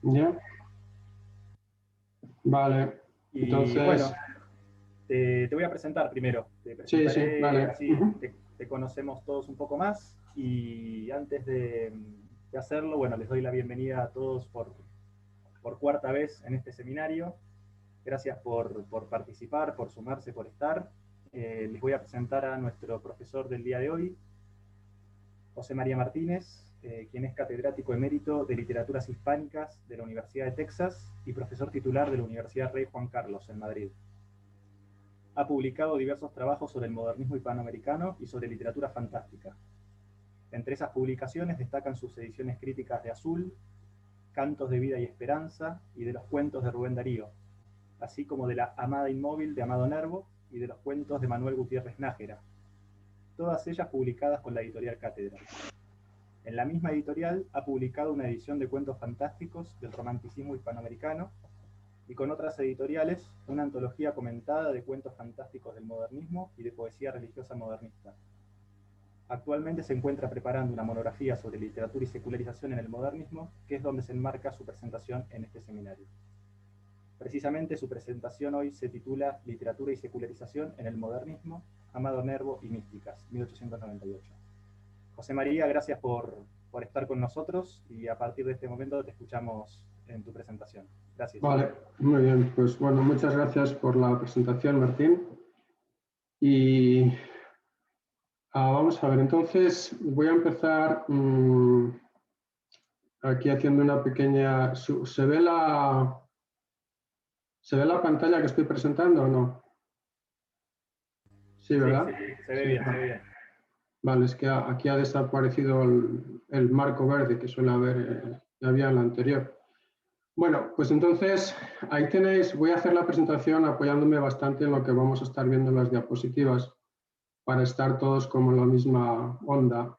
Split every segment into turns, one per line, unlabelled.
Ya. Vale.
Y
Entonces...
bueno, te voy a presentar primero. Te
Sí, sí,
presentaré,
vale.
así te conocemos todos un poco más. Y antes de hacerlo, bueno, les doy la bienvenida a todos por cuarta vez en este seminario. Gracias por participar, por sumarse, por estar. Les voy a presentar a nuestro profesor del día de hoy, José María Martínez, quien es catedrático emérito de Literaturas Hispánicas de la Universidad de Texas y profesor titular de la Universidad Rey Juan Carlos en Madrid. Ha publicado diversos trabajos sobre el modernismo hispanoamericano y sobre literatura fantástica. Entre esas publicaciones destacan sus ediciones críticas de Azul, Cantos de Vida y Esperanza y de los cuentos de Rubén Darío, así como de La Amada Inmóvil de Amado Nervo y de los cuentos de Manuel Gutiérrez Nájera, todas ellas publicadas con la editorial Cátedra. En la misma editorial ha publicado una edición de cuentos fantásticos del romanticismo hispanoamericano y con otras editoriales una antología comentada de cuentos fantásticos del modernismo y de poesía religiosa modernista. Actualmente se encuentra preparando una monografía sobre literatura y secularización en el modernismo, que es donde se enmarca su presentación en este seminario. Precisamente su presentación hoy se titula Literatura y secularización en el modernismo, Amado Nervo y Místicas, 1898. José María, gracias por estar con nosotros y a partir de este momento te escuchamos en tu presentación. Gracias.
Vale, muy bien. Pues bueno, muchas gracias por la presentación, Martín. Y vamos a ver, entonces voy a empezar aquí haciendo una pequeña... ¿Se ve la pantalla que estoy presentando o no? Sí, ¿verdad?
Sí, se ve bien, se ve bien.
Vale, es que aquí ha desaparecido el marco verde que suele haber, que había en la anterior. Bueno, pues entonces ahí tenéis, voy a hacer la presentación apoyándome bastante en lo que vamos a estar viendo en las diapositivas para estar todos como en la misma onda.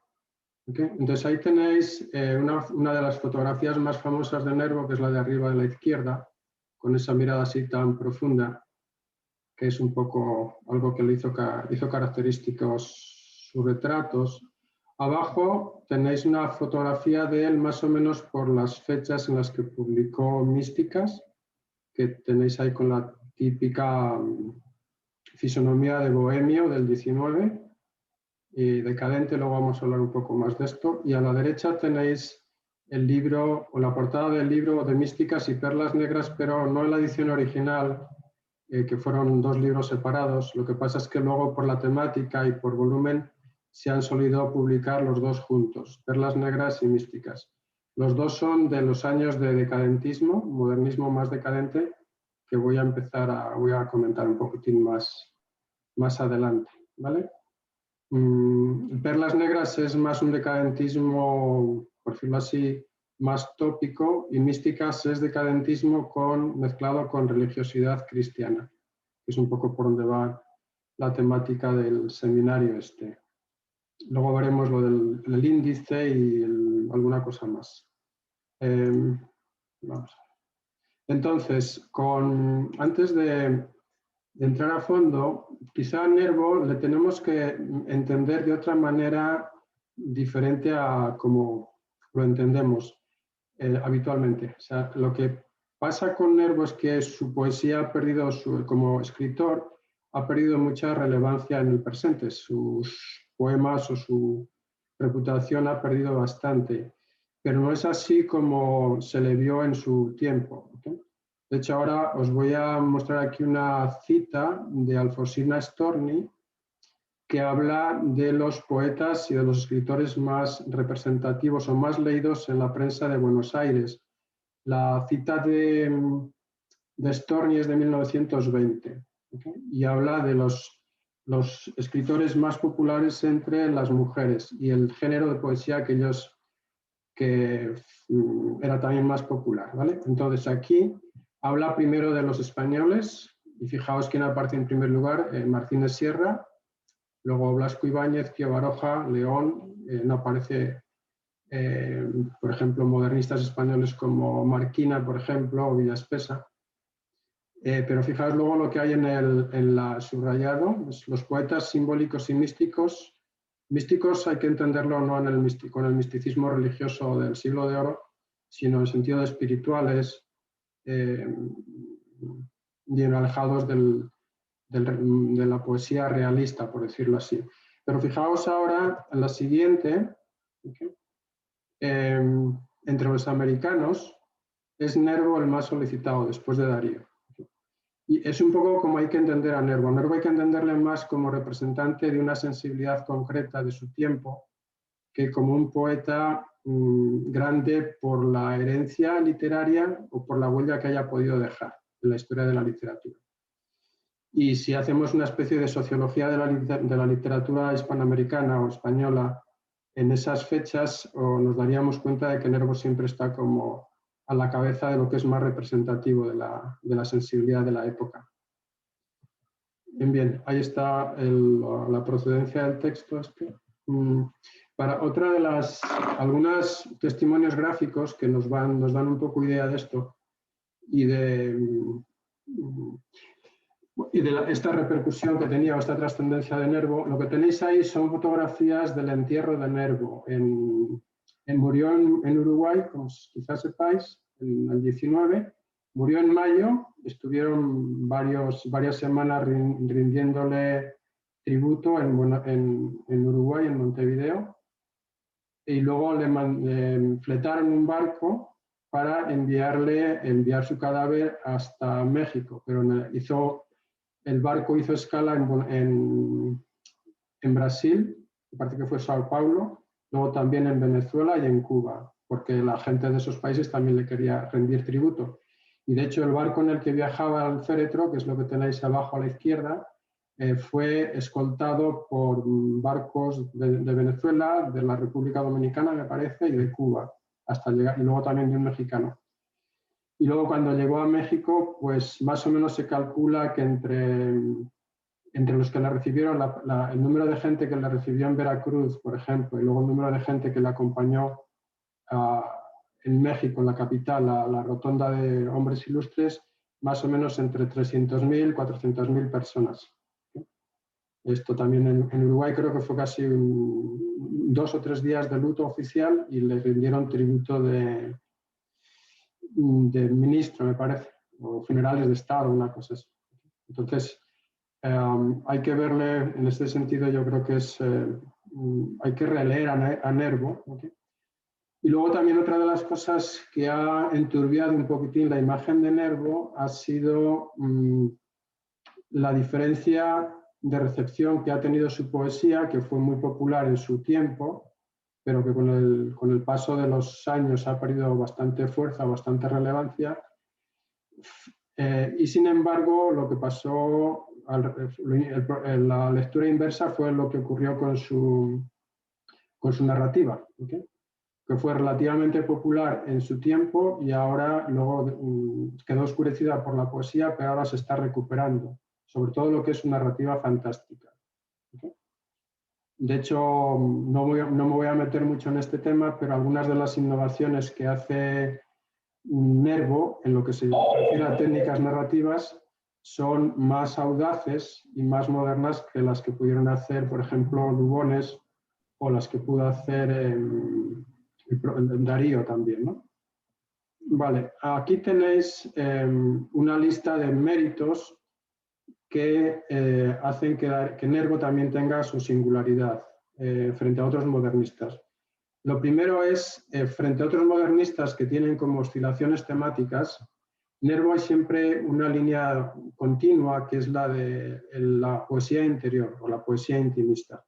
¿Okay? Entonces ahí tenéis una de las fotografías más famosas de Nervo, que es la de arriba de la izquierda, con esa mirada así tan profunda, que es un poco algo que le hizo característicos sus retratos. Abajo tenéis una fotografía de él más o menos por las fechas en las que publicó Místicas, que tenéis ahí con la típica fisonomía de bohemio del 19 y decadente, luego vamos a hablar un poco más de esto. Y a la derecha tenéis el libro o la portada del libro de Místicas y Perlas Negras, pero no en la edición original, que fueron dos libros separados. Lo que pasa es que luego por la temática y por volumen se han solido publicar los dos juntos, Perlas Negras y Místicas. Los dos son de los años de decadentismo, modernismo más decadente, que voy a comentar un poquitín más adelante, ¿vale? Perlas Negras es más un decadentismo, por decirlo así, más tópico, y Místicas es decadentismo mezclado con religiosidad cristiana, que es un poco por donde va la temática del seminario este. Luego veremos lo del índice y alguna cosa más. Vamos a ver. Entonces, antes de entrar a fondo, quizá a Nervo le tenemos que entender de otra manera diferente a como lo entendemos habitualmente. O sea, lo que pasa con Nervo es que su poesía ha perdido, como escritor, ha perdido mucha relevancia en el presente. Sus poemas o su reputación ha perdido bastante, pero no es así como se le vio en su tiempo. ¿Okay? De hecho, ahora os voy a mostrar aquí una cita de Alfonsina Storni que habla de los poetas y de los escritores más representativos o más leídos en la prensa de Buenos Aires. La cita de Storni es de 1920, ¿okay? Y habla de los escritores más populares entre las mujeres y el género de poesía que era también más popular, ¿vale? Entonces aquí habla primero de los españoles y fijaos quién aparece en primer lugar, Martínez Sierra, luego Blasco Ibáñez, Pío Baroja, León, no aparece, por ejemplo, modernistas españoles como Marquina, por ejemplo, o Villaspesa. Pero fijaos luego lo que hay en la subrayado, los poetas simbólicos y místicos. Místicos hay que entenderlo no con el misticismo religioso del siglo de oro, sino en sentido de espirituales, bien alejados de la poesía realista, por decirlo así. Pero fijaos ahora en la siguiente, ¿okay? Entre los americanos es Nervo el más solicitado después de Darío. Y es un poco como hay que entender a Nervo. A Nervo hay que entenderle más como representante de una sensibilidad concreta de su tiempo que como un poeta grande por la herencia literaria o por la huella que haya podido dejar en la historia de la literatura. Y si hacemos una especie de sociología de la literatura hispanoamericana o española en esas fechas, nos daríamos cuenta de que Nervo siempre está como a la cabeza de lo que es más representativo de la sensibilidad de la época. Bien, ahí está la procedencia del texto. Para otra de algunos testimonios gráficos que nos dan un poco idea de esto y de esta repercusión que tenía, o esta trascendencia de Nervo, lo que tenéis ahí son fotografías del entierro de Nervo. Murió en Uruguay, como quizás sepáis, en el 19, murió en mayo, estuvieron varias semanas rindiéndole tributo en Uruguay, en Montevideo, y luego le fletaron un barco para enviar su cadáver hasta México, pero el barco hizo escala en Brasil, me parece que fue Sao Paulo, luego también en Venezuela y en Cuba, porque la gente de esos países también le quería rendir tributo. Y de hecho el barco en el que viajaba el féretro, que es lo que tenéis abajo a la izquierda, fue escoltado por barcos de Venezuela, de la República Dominicana, me parece, y de Cuba, hasta llegar, y luego también de un mexicano. Y luego cuando llegó a México, pues más o menos se calcula que entre los que la recibieron, el número de gente que la recibió en Veracruz, por ejemplo, y luego el número de gente que la acompañó en México, en la capital, a la rotonda de hombres ilustres, más o menos entre 300.000 y 400.000 personas. Esto también en Uruguay creo que fue casi 2 o 3 días de luto oficial y le rindieron tributo de ministro, me parece, o generales de Estado, una cosa así. Entonces, hay que verle, en este sentido, yo creo que hay que releer a Nervo. ¿Okay? Y luego también otra de las cosas que ha enturbiado un poquitín la imagen de Nervo ha sido la diferencia de recepción que ha tenido su poesía, que fue muy popular en su tiempo, pero que con el paso de los años ha perdido bastante fuerza, bastante relevancia. Y sin embargo, lo que pasó, la lectura inversa fue lo que ocurrió con su narrativa, ¿okay? Que fue relativamente popular en su tiempo y ahora luego quedó oscurecida por la poesía, pero ahora se está recuperando, sobre todo lo que es su narrativa fantástica. ¿Okay? De hecho, no me voy a meter mucho en este tema, pero algunas de las innovaciones que hace Nervo, en lo que se refiere a técnicas narrativas, son más audaces y más modernas que las que pudieron hacer, por ejemplo, Lugones o las que pudo hacer Darío también, ¿no? Vale, aquí tenéis una lista de méritos que hacen que Nervo también tenga su singularidad frente a otros modernistas. Lo primero es, frente a otros modernistas que tienen como oscilaciones temáticas, Nervo hay siempre una línea continua que es la de la poesía interior o la poesía intimista.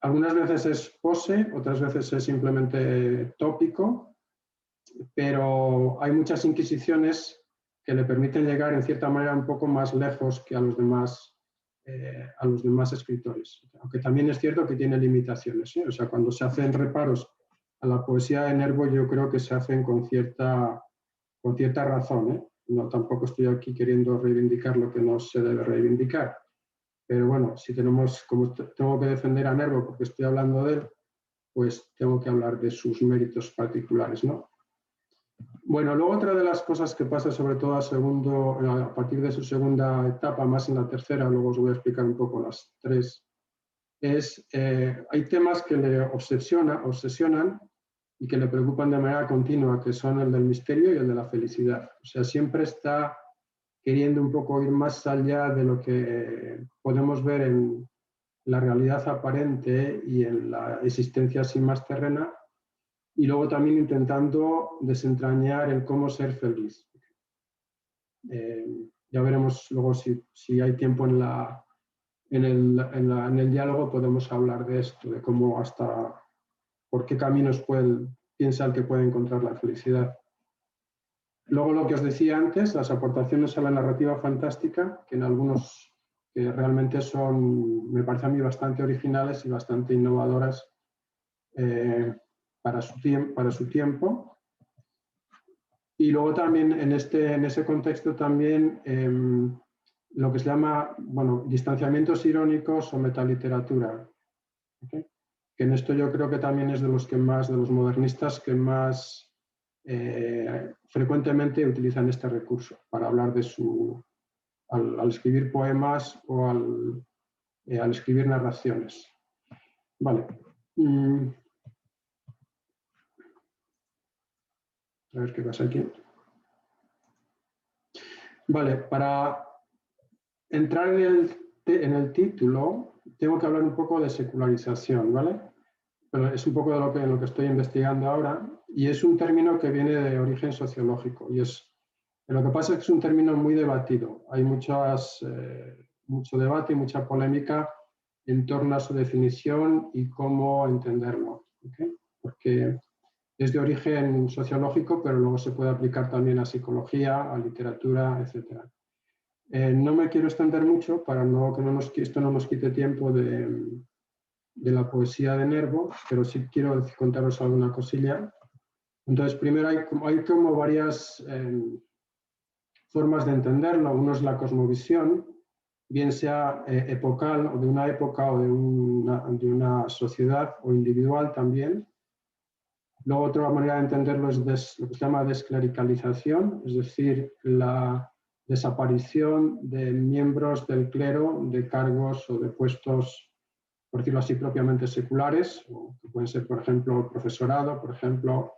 Algunas veces es pose, otras veces es simplemente tópico, pero hay muchas inquisiciones que le permiten llegar en cierta manera un poco más lejos que a los demás escritores. Aunque también es cierto que tiene limitaciones, ¿eh? O sea, cuando se hacen reparos a la poesía de Nervo, yo creo que se hacen con cierta razón, ¿eh? No, tampoco estoy aquí queriendo reivindicar lo que no se debe reivindicar. Pero bueno, si como tengo que defender a Nervo porque estoy hablando de él, pues tengo que hablar de sus méritos particulares, ¿no? Bueno, luego otra de las cosas que pasa sobre todo a partir de su segunda etapa, más en la tercera, luego os voy a explicar un poco las tres, hay temas que le obsesionan y que le preocupan de manera continua, que son el del misterio y el de la felicidad. O sea, siempre está queriendo un poco ir más allá de lo que podemos ver en la realidad aparente y en la existencia así más terrena, y luego también intentando desentrañar el cómo ser feliz. Ya veremos luego si hay tiempo en el diálogo, podemos hablar de esto, de cómo hasta por qué caminos piensa el que puede encontrar la felicidad. Luego lo que os decía antes, las aportaciones a la narrativa fantástica, que en algunos que realmente son, me parece a mí, bastante originales y bastante innovadoras para su tiempo. Y luego también en ese contexto también lo que se llama, bueno, distanciamientos irónicos o metaliteratura. ¿Okay? Que en esto yo creo que también es de los modernistas que más frecuentemente utilizan este recurso para hablar de al escribir poemas o al escribir narraciones. Vale. A ver qué pasa aquí. Vale, para entrar en el título, tengo que hablar un poco de secularización, ¿vale? Pero es un poco de lo que estoy investigando ahora, y es un término que viene de origen sociológico, y lo que pasa es que es un término muy debatido. Hay mucho debate y mucha polémica en torno a su definición y cómo entenderlo, ¿okay? Porque es de origen sociológico, pero luego se puede aplicar también a psicología, a literatura, etc. No me quiero extender mucho para que esto no nos quite tiempo de la poesía de Nervo, pero sí quiero contaros alguna cosilla. Entonces, primero hay como varias formas de entenderlo. Uno es la cosmovisión, bien sea epocal o de una época o de una sociedad o individual también. Luego otra manera de entenderlo es lo que se llama desclericalización, es decir, la desaparición de miembros del clero, de cargos o de puestos, por decirlo así, propiamente seculares, o que pueden ser, por ejemplo, el profesorado, por ejemplo,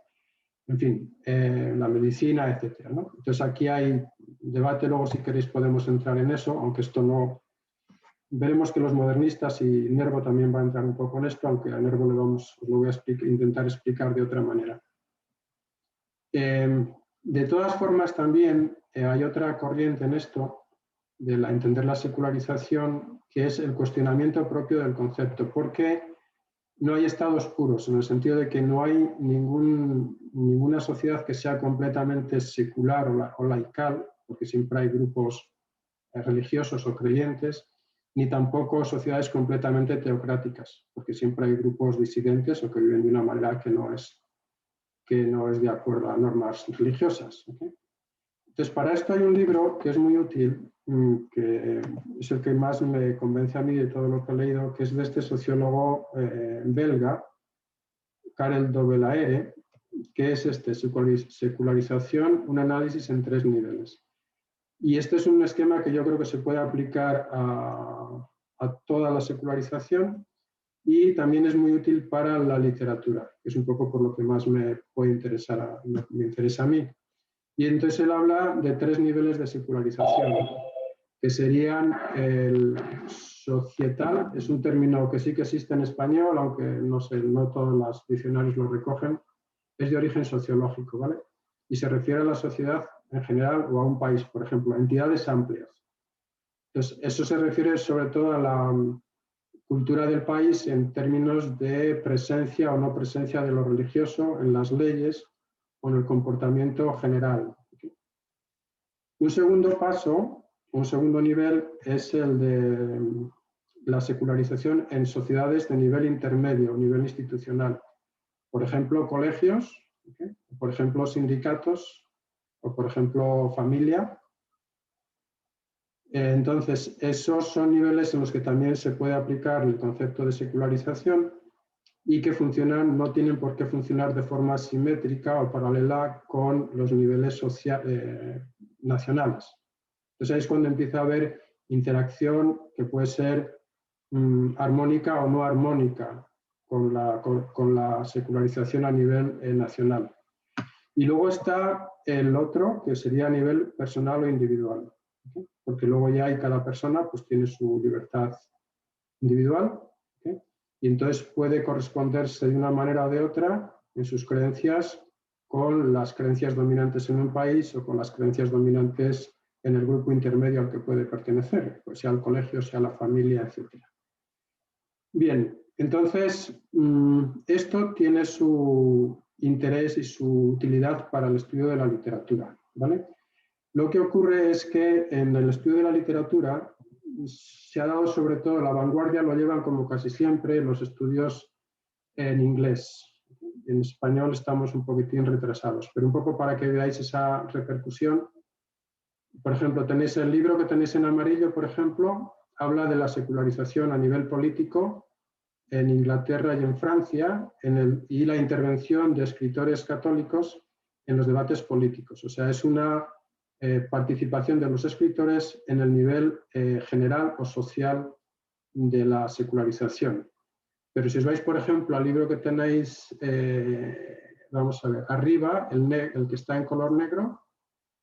en fin, la medicina, etc., ¿no? Entonces aquí hay debate, luego si queréis podemos entrar en eso, aunque esto no... Veremos que los modernistas, y Nervo también va a entrar un poco en esto, aunque a Nervo os lo voy a intentar explicar de otra manera. De todas formas también hay otra corriente en esto, de entender la secularización, que es el cuestionamiento propio del concepto, porque no hay estados puros, en el sentido de que no hay ninguna sociedad que sea completamente secular o laical, porque siempre hay grupos religiosos o creyentes, ni tampoco sociedades completamente teocráticas, porque siempre hay grupos disidentes o que viven de una manera que no es de acuerdo a normas religiosas. ¿Okay? Entonces, para esto hay un libro que es muy útil, que es el que más me convence a mí de todo lo que he leído, que es de este sociólogo belga, Karel de Belaere, que es Secularización, un análisis en 3 niveles. Y este es un esquema que yo creo que se puede aplicar a toda la secularización y también es muy útil para la literatura, que es un poco por lo que más me puede interesar, me interesa a mí. Y entonces él habla de 3 niveles de secularización, que serían el societal, es un término que sí que existe en español, aunque no sé, no todos los diccionarios lo recogen, es de origen sociológico, ¿vale? Y se refiere a la sociedad en general o a un país, por ejemplo, entidades amplias. Entonces, eso se refiere sobre todo a la cultura del país en términos de presencia o no presencia de lo religioso en las leyes o en el comportamiento general. Un segundo paso, un segundo nivel, es el de la secularización en sociedades de nivel intermedio, nivel institucional. Por ejemplo, colegios, ¿okay? Por ejemplo, sindicatos, o por ejemplo, familia. Entonces, esos son niveles en los que también se puede aplicar el concepto de secularización y que no tienen por qué funcionar de forma simétrica o paralela con los niveles nacionales. Entonces ahí es cuando empieza a haber interacción que puede ser armónica o no armónica con la secularización a nivel nacional. Y luego está el otro, que sería a nivel personal o individual, ¿okay? Porque luego ya hay cada persona pues tiene su libertad individual, ¿okay? Y entonces puede corresponderse de una manera o de otra en sus creencias con las creencias dominantes en un país o con las creencias dominantes en el grupo intermedio al que puede pertenecer, pues sea el colegio, sea la familia, etc. Bien, entonces esto tiene su interés y su utilidad para el estudio de la literatura, ¿vale? Lo que ocurre es que en el estudio de la literatura se ha dado sobre todo, la vanguardia lo llevan como casi siempre los estudios en inglés. En español estamos un poquitín retrasados, pero un poco para que veáis esa repercusión. Por ejemplo, tenéis el libro que tenéis en amarillo, por ejemplo, habla de la secularización a nivel político en Inglaterra y en Francia y la intervención de escritores católicos en los debates políticos. O sea, es una participación de los escritores en el nivel general o social de la secularización. Pero si os vais, por ejemplo, al libro que tenéis, vamos a ver, arriba, el que está en color negro,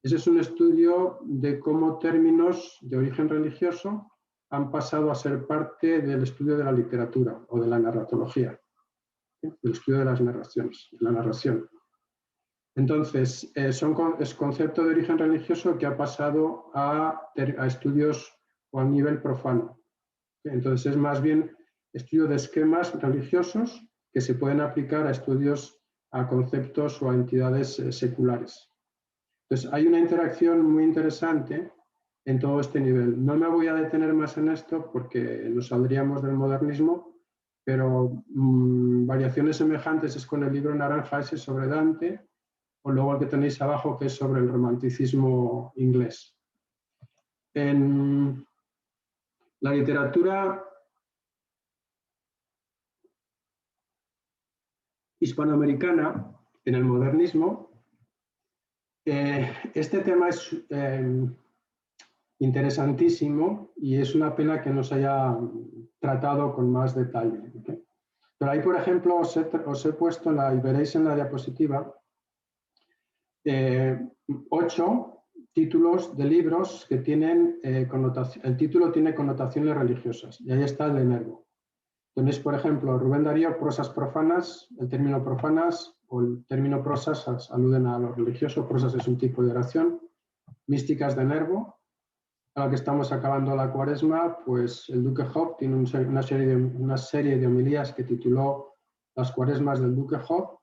ese es un estudio de cómo términos de origen religioso han pasado a ser parte del estudio de la literatura o de la narratología, del estudio de las narraciones, de la narración. Entonces, es concepto de origen religioso que ha pasado a estudios o a nivel profano. Entonces, es más bien estudio de esquemas religiosos que se pueden aplicar a estudios, a conceptos o a entidades seculares. Entonces, hay una interacción muy interesante en todo este nivel. No me voy a detener más en esto porque nos saldríamos del modernismo, pero variaciones semejantes es con el libro naranja ese sobre Dante, o luego el que tenéis abajo que es sobre el romanticismo inglés. En la literatura hispanoamericana, en el modernismo, este tema es interesantísimo y es una pena que no se haya tratado con más detalle, ¿okay? Pero ahí, por ejemplo, os he puesto, y veréis en la diapositiva, 8 títulos de libros que tienen el título tiene connotaciones religiosas, y ahí está el de Nervo. Tenéis, por ejemplo, Rubén Darío, prosas profanas, el término profanas o el término prosas aluden a lo religioso, prosas es un tipo de oración, místicas de Nervo. Ahora que estamos acabando la cuaresma, pues el duque Job tiene una serie de homilías que tituló Las cuaresmas del duque Job.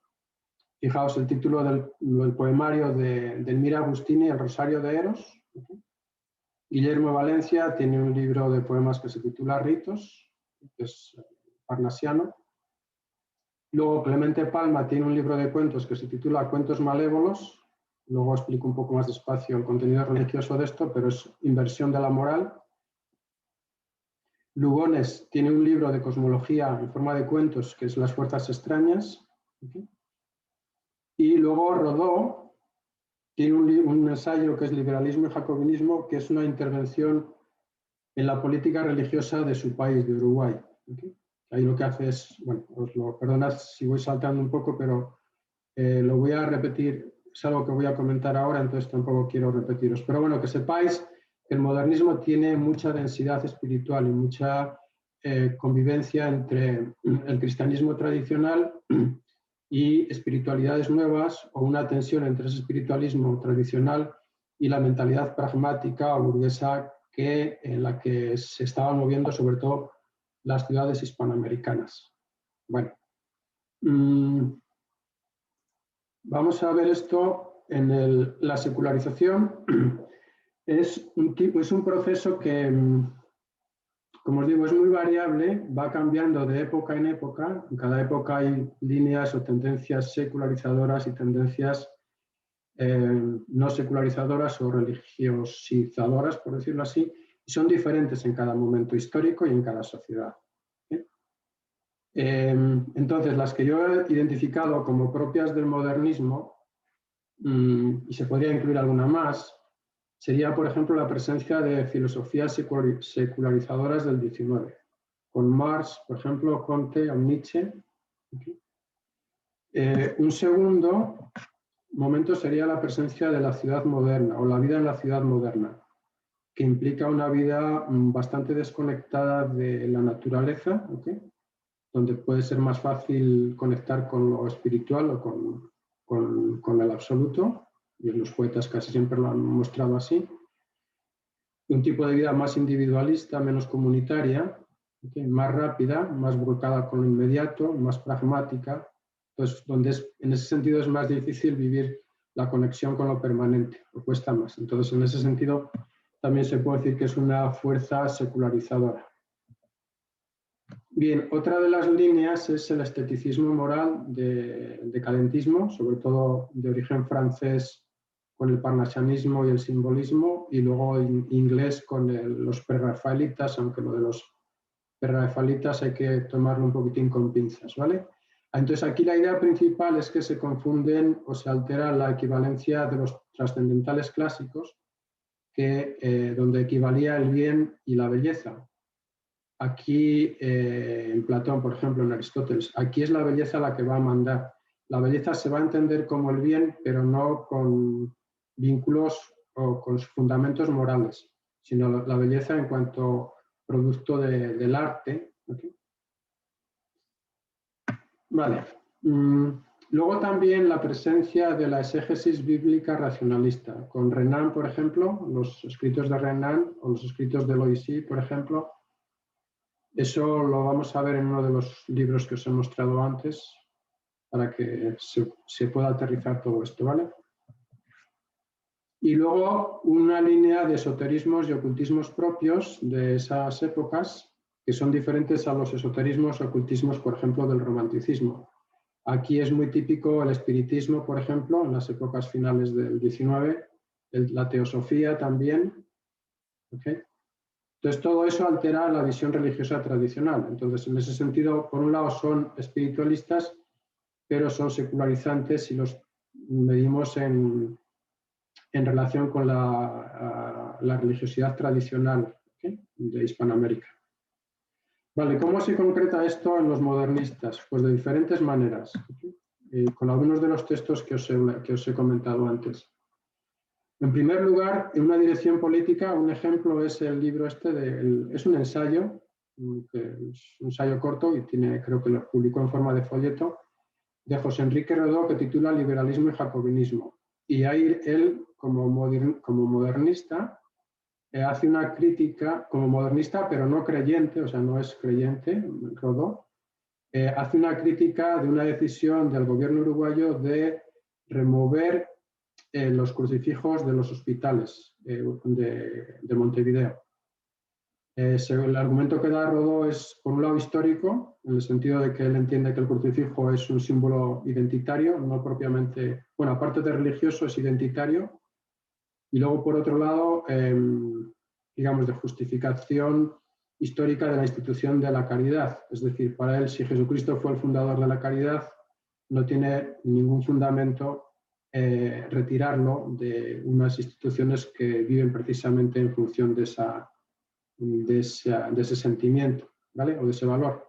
Fijaos el título del poemario de Elmira Agustini, El rosario de Eros. Guillermo Valencia tiene un libro de poemas que se titula Ritos, que es parnasiano. Luego Clemente Palma tiene un libro de cuentos que se titula Cuentos malévolos. Luego explico un poco más despacio el contenido religioso de esto, pero es inversión de la moral. Lugones tiene un libro de cosmología en forma de cuentos, que es Las fuerzas extrañas. Y luego Rodó tiene un ensayo que es Liberalismo y Jacobinismo, que es una intervención en la política religiosa de su país, de Uruguay. Ahí lo que hace es, bueno, perdonad si voy saltando un poco, pero lo voy a repetir. Es algo que voy a comentar ahora, entonces tampoco quiero repetiros. Pero bueno, que sepáis que el modernismo tiene mucha densidad espiritual y mucha convivencia entre el cristianismo tradicional y espiritualidades nuevas, o una tensión entre ese espiritualismo tradicional y la mentalidad pragmática o burguesa en la que se estaban moviendo sobre todo las ciudades hispanoamericanas. Bueno. Vamos a ver esto en la secularización. Es un proceso que, como os digo, es muy variable, va cambiando de época en época. En cada época hay líneas o tendencias secularizadoras y tendencias no secularizadoras o religiosizadoras, por decirlo así, y son diferentes en cada momento histórico y en cada sociedad. Entonces, las que yo he identificado como propias del modernismo, y se podría incluir alguna más, sería, por ejemplo, la presencia de filosofías secularizadoras del XIX, con Marx, por ejemplo, Comte o Nietzsche, ¿Okay? Un segundo momento sería la presencia de la ciudad moderna o la vida en la ciudad moderna, que implica una vida bastante desconectada de la naturaleza, ¿okay? Donde puede ser más fácil conectar con lo espiritual o con el absoluto, y los poetas casi siempre lo han mostrado así. Un tipo de vida más individualista, menos comunitaria, ¿okay? Más rápida, más volcada con lo inmediato, más pragmática, pues donde en ese sentido es más difícil vivir la conexión con lo permanente, o cuesta más. Entonces, en ese sentido, también se puede decir que es una fuerza secularizadora. Bien, otra de las líneas es el esteticismo moral de decadentismo, sobre todo de origen francés con el parnasianismo y el simbolismo, y luego inglés con los prerrafaelitas, aunque lo de los prerrafaelitas hay que tomarlo un poquitín con pinzas, ¿vale? Entonces aquí la idea principal es que se confunden o se altera la equivalencia de los trascendentales clásicos, donde equivalía el bien y la belleza. Aquí, en Platón, por ejemplo, en Aristóteles, aquí es la belleza la que va a mandar. La belleza se va a entender como el bien, pero no con vínculos o con fundamentos morales, sino la belleza en cuanto producto del arte. ¿Okay? Vale. Luego también la presencia de la exégesis bíblica racionalista. Con Renan, por ejemplo, los escritos de Renan o los escritos de Loisy, por ejemplo, eso lo vamos a ver en uno de los libros que os he mostrado antes para que se pueda aterrizar todo esto, ¿vale? Y luego una línea de esoterismos y ocultismos propios de esas épocas que son diferentes a los esoterismos y ocultismos, por ejemplo, del romanticismo. Aquí es muy típico el espiritismo, por ejemplo, en las épocas finales del XIX, la teosofía también, ¿okay? Entonces, todo eso altera la visión religiosa tradicional. Entonces, en ese sentido, por un lado son espiritualistas, pero son secularizantes si los medimos en relación con la religiosidad tradicional, ¿okay? De Hispanoamérica. Vale, ¿cómo se concreta esto en los modernistas? Pues de diferentes maneras, ¿okay? Con algunos de los textos que os he comentado antes. En primer lugar, en una dirección política, un ejemplo es el libro este, es un ensayo, que es un ensayo corto y creo que lo publicó en forma de folleto, de José Enrique Rodó, que titula Liberalismo y Jacobinismo. Y ahí él, como modernista, hace una crítica, como modernista, pero no creyente, o sea, no es creyente, Rodó, hace una crítica de una decisión del gobierno uruguayo de remover los crucifijos de los hospitales de Montevideo. El argumento que da Rodó es, por un lado, histórico, en el sentido de que él entiende que el crucifijo es un símbolo identitario, no propiamente, bueno, aparte de religioso, es identitario, y luego, por otro lado, digamos, de justificación histórica de la institución de la caridad. Es decir, para él, si Jesucristo fue el fundador de la caridad, no tiene ningún fundamento retirarlo de unas instituciones que viven precisamente en función de ese sentimiento, ¿vale? O de ese valor.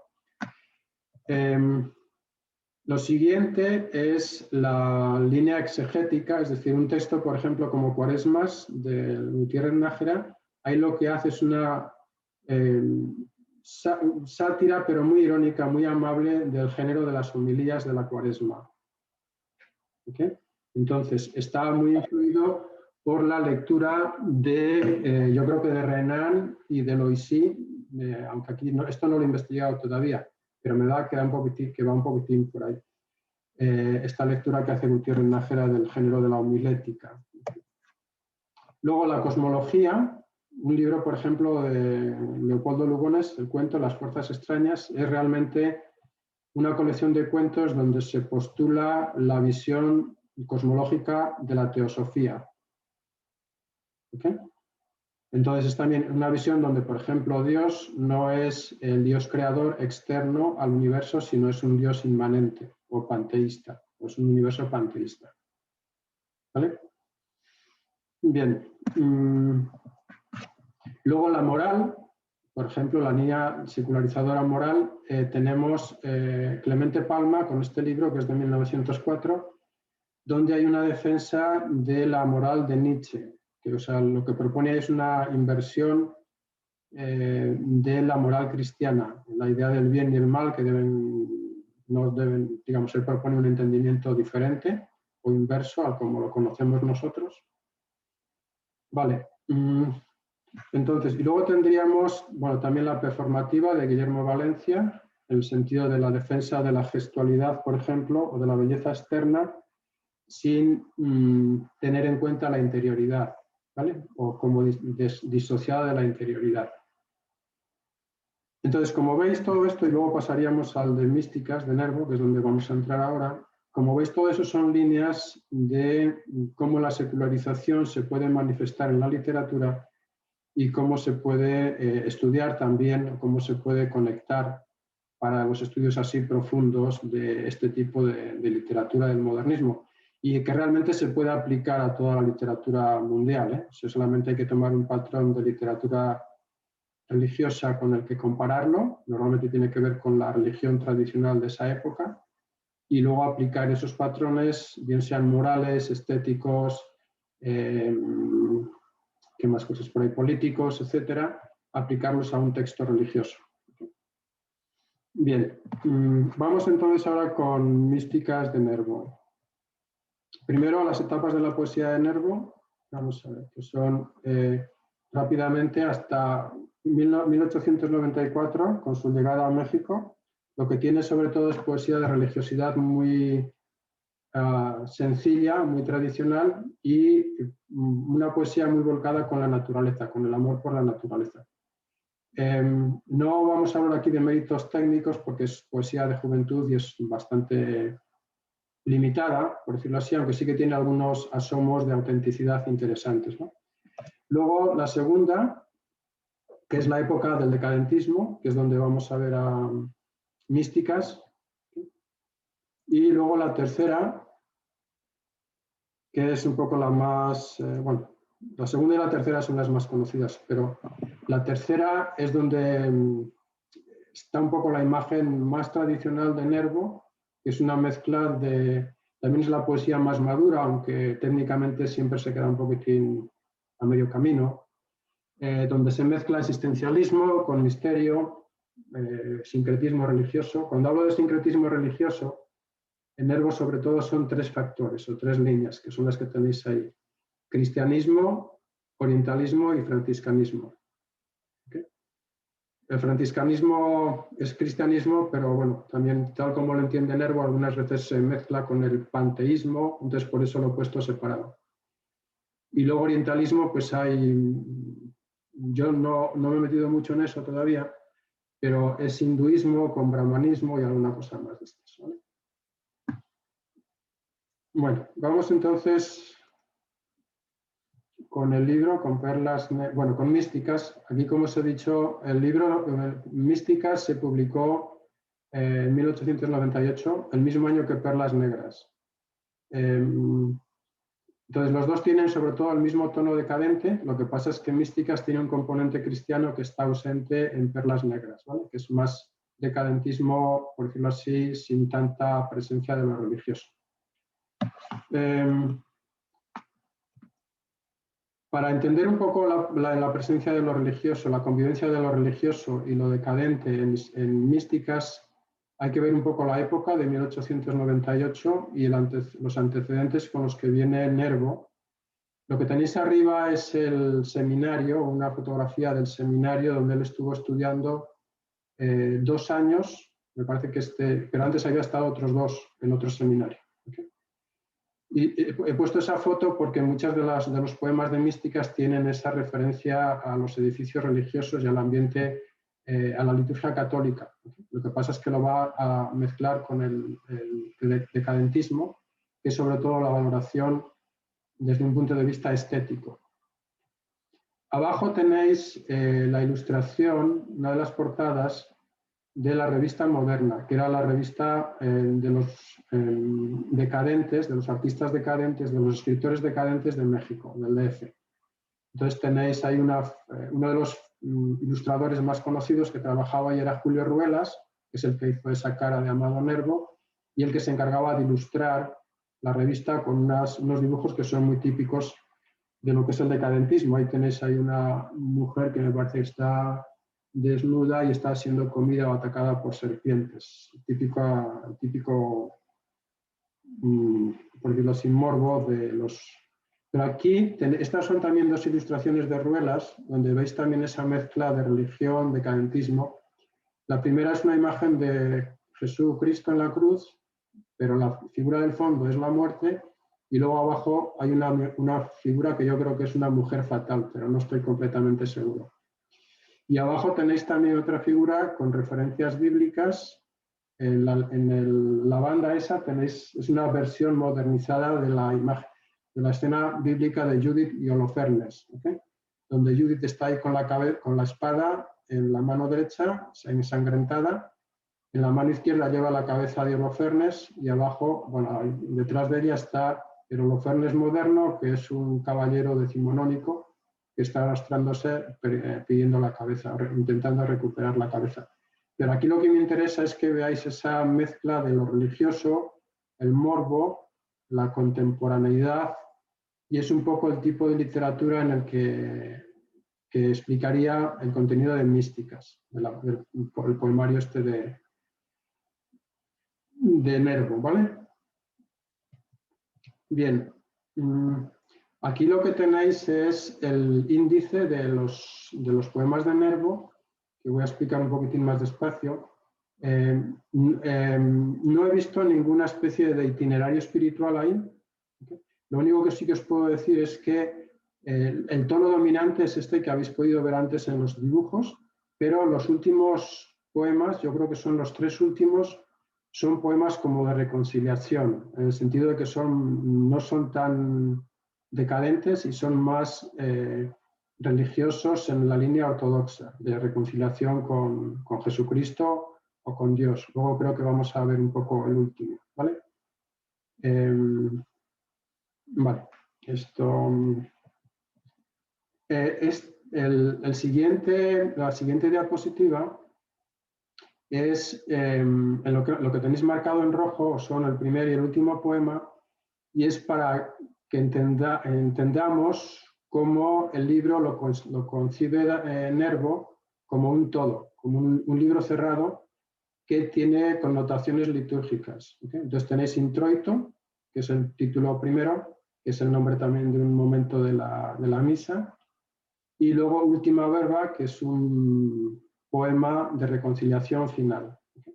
Lo siguiente es la línea exegética, es decir, un texto, por ejemplo, como Cuaresmas, de Gutiérrez Nájera, ahí lo que hace es una sátira, pero muy irónica, muy amable, del género de las homilías de la Cuaresma. ¿Okay? Entonces, está muy influido por la lectura yo creo que de Renan y de Loisy, aunque aquí esto no lo he investigado todavía, pero me da que va un poquitín por ahí. Esta lectura que hace Gutiérrez Nájera del género de la homilética. Luego la cosmología, un libro, por ejemplo, de Leopoldo Lugones, el cuento Las fuerzas extrañas, es realmente una colección de cuentos donde se postula la visión cosmológica de la teosofía. ¿Okay? Entonces es también una visión donde, por ejemplo, Dios no es el Dios creador externo al universo, sino es un Dios inmanente o panteísta, o es un universo panteísta. ¿Vale? Bien. Luego la moral, por ejemplo, la línea secularizadora moral, tenemos Clemente Palma con este libro que es de 1904, donde hay una defensa de la moral de Nietzsche, que o sea, lo que propone es una inversión de la moral cristiana, la idea del bien y el mal que no deben, digamos, él propone un entendimiento diferente o inverso al como lo conocemos nosotros. Vale. Entonces, y luego tendríamos, bueno, también la performativa de Guillermo Valencia, en el sentido de la defensa de la gestualidad, por ejemplo, o de la belleza externa, sin tener en cuenta la interioridad, ¿vale? O como disociada de la interioridad. Entonces, como veis todo esto, y luego pasaríamos al de místicas de Nervo, que es donde vamos a entrar ahora, como veis todo eso son líneas de cómo la secularización se puede manifestar en la literatura y cómo se puede estudiar también, cómo se puede conectar para los estudios así profundos de este tipo de literatura del modernismo y que realmente se puede aplicar a toda la literatura mundial, ¿eh? O sea, solamente hay que tomar un patrón de literatura religiosa con el que compararlo, normalmente tiene que ver con la religión tradicional de esa época, y luego aplicar esos patrones, bien sean morales, estéticos, ¿qué más cosas por ahí? Políticos, etcétera, aplicarlos a un texto religioso. Bien, vamos entonces ahora con místicas de Nervo. Primero, las etapas de la poesía de Nervo, vamos a ver, que son rápidamente hasta 1894, con su llegada a México. Lo que tiene sobre todo es poesía de religiosidad muy sencilla, muy tradicional y una poesía muy volcada con la naturaleza, con el amor por la naturaleza. No vamos a hablar aquí de méritos técnicos porque es poesía de juventud y es bastante limitada, por decirlo así, aunque sí que tiene algunos asomos de autenticidad interesantes, ¿no? Luego la segunda, que es la época del decadentismo, que es donde vamos a ver a místicas, y luego la tercera, que es un poco la más, bueno, la segunda y la tercera son las más conocidas, pero la tercera es donde está un poco la imagen más tradicional de Nervo, que es una mezcla de, también es la poesía más madura, aunque técnicamente siempre se queda un poquitín a medio camino, donde se mezcla existencialismo con misterio, sincretismo religioso. Cuando hablo de sincretismo religioso, en Nervo sobre todo son tres factores o tres líneas, que son las que tenéis ahí. Cristianismo, orientalismo y franciscanismo. ¿Okay? El franciscanismo es cristianismo, pero bueno, también tal como lo entiende Nervo, algunas veces se mezcla con el panteísmo, entonces por eso lo he puesto separado. Y luego orientalismo, pues hay, yo no me he metido mucho en eso todavía, pero es hinduismo con brahmanismo y alguna cosa más de estas, ¿vale? Bueno, vamos entonces con el libro, con perlas, bueno, con místicas. Aquí, como os he dicho, el libro Místicas se publicó en 1898, el mismo año que Perlas Negras. Entonces, los dos tienen sobre todo el mismo tono decadente, lo que pasa es que Místicas tiene un componente cristiano que está ausente en Perlas Negras, ¿vale? Que es más decadentismo, por decirlo así, sin tanta presencia de lo religioso. Para entender un poco la presencia de lo religioso, la convivencia de lo religioso y lo decadente en Místicas, hay que ver un poco la época de 1898 y los antecedentes con los que viene Nervo. Lo que tenéis arriba es el seminario, una fotografía del seminario donde él estuvo estudiando 2 años, me parece que pero antes había estado otros 2 en otro seminario. ¿Okay? Y he puesto esa foto porque muchas de los poemas de Místicas tienen esa referencia a los edificios religiosos y al ambiente, a la liturgia católica. Lo que pasa es que lo va a mezclar con el decadentismo, que es sobre todo la valoración desde un punto de vista estético. Abajo tenéis la ilustración, una de las portadas de la revista Moderna, que era la revista de los decadentes, de los artistas decadentes, de los escritores decadentes de México, del DF. Entonces tenéis ahí uno de los ilustradores más conocidos que trabajaba y era Julio Ruelas, que es el que hizo esa cara de Amado Nervo, y el que se encargaba de ilustrar la revista con unos dibujos que son muy típicos de lo que es el decadentismo. Ahí tenéis ahí una mujer que me parece que está desnuda y está siendo comida o atacada por serpientes. Típico por decirlo así, morbo de los... Pero aquí, estas son también dos ilustraciones de Ruelas, donde veis también esa mezcla de religión, decadentismo. La primera es una imagen de Jesucristo en la cruz, pero la figura del fondo es la muerte, y luego abajo hay una figura que yo creo que es una mujer fatal, pero no estoy completamente seguro. Y abajo tenéis también otra figura con referencias bíblicas. En la banda esa tenéis, es una versión modernizada de la imagen, de la escena bíblica de Judith y Holofernes, ¿okay? Donde Judith está ahí con la espada en la mano derecha, ensangrentada, en la mano izquierda lleva la cabeza de Holofernes y abajo, bueno, detrás de ella está el Holofernes moderno, que es un caballero decimonónico que está arrastrándose pidiendo la cabeza, intentando recuperar la cabeza. Pero aquí lo que me interesa es que veáis esa mezcla de lo religioso, el morbo, la contemporaneidad, y es un poco el tipo de literatura en el que explicaría el contenido de Místicas, del poemario este de Nervo, ¿vale? Bien, aquí lo que tenéis es el índice de los poemas de Nervo, que voy a explicar un poquitín más despacio. No he visto ninguna especie de itinerario espiritual ahí. ¿Okay? Lo único que sí que os puedo decir es que el tono dominante es este que habéis podido ver antes en los dibujos, pero los últimos poemas, yo creo que son los 3 últimos, son poemas como de reconciliación, en el sentido de que no son tan decadentes y son más religiosos en la línea ortodoxa, de reconciliación con Jesucristo o con Dios. Luego creo que vamos a ver un poco el último, ¿vale? Vale, esto es la siguiente diapositiva es lo que tenéis marcado en rojo, son el primer y el último poema, y es para que entendamos cómo el libro lo concibe Nervo como un todo, como un libro cerrado que tiene connotaciones litúrgicas. ¿Okay? Entonces tenéis Introito, que es el título primero, que es el nombre también de un momento de la misa, y luego Última Verba, que es un poema de reconciliación final. ¿Okay?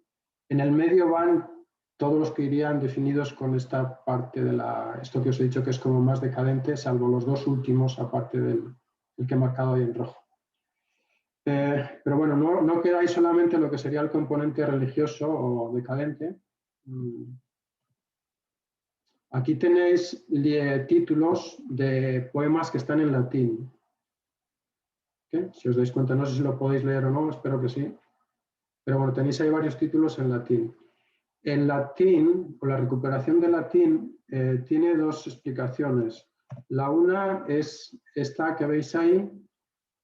En el medio van todos los que irían definidos con esta parte de esto que os he dicho que es como más decadente, salvo los 2 últimos, aparte del que he marcado ahí en rojo. Pero bueno, no queda ahí solamente lo que sería el componente religioso o decadente. Aquí tenéis títulos de poemas que están en latín. ¿Okay? Si os dais cuenta, no sé si lo podéis leer o no, espero que sí. Pero bueno, tenéis ahí varios títulos en latín. En latín, o la recuperación del latín, tiene 2 explicaciones. La una es esta que veis ahí,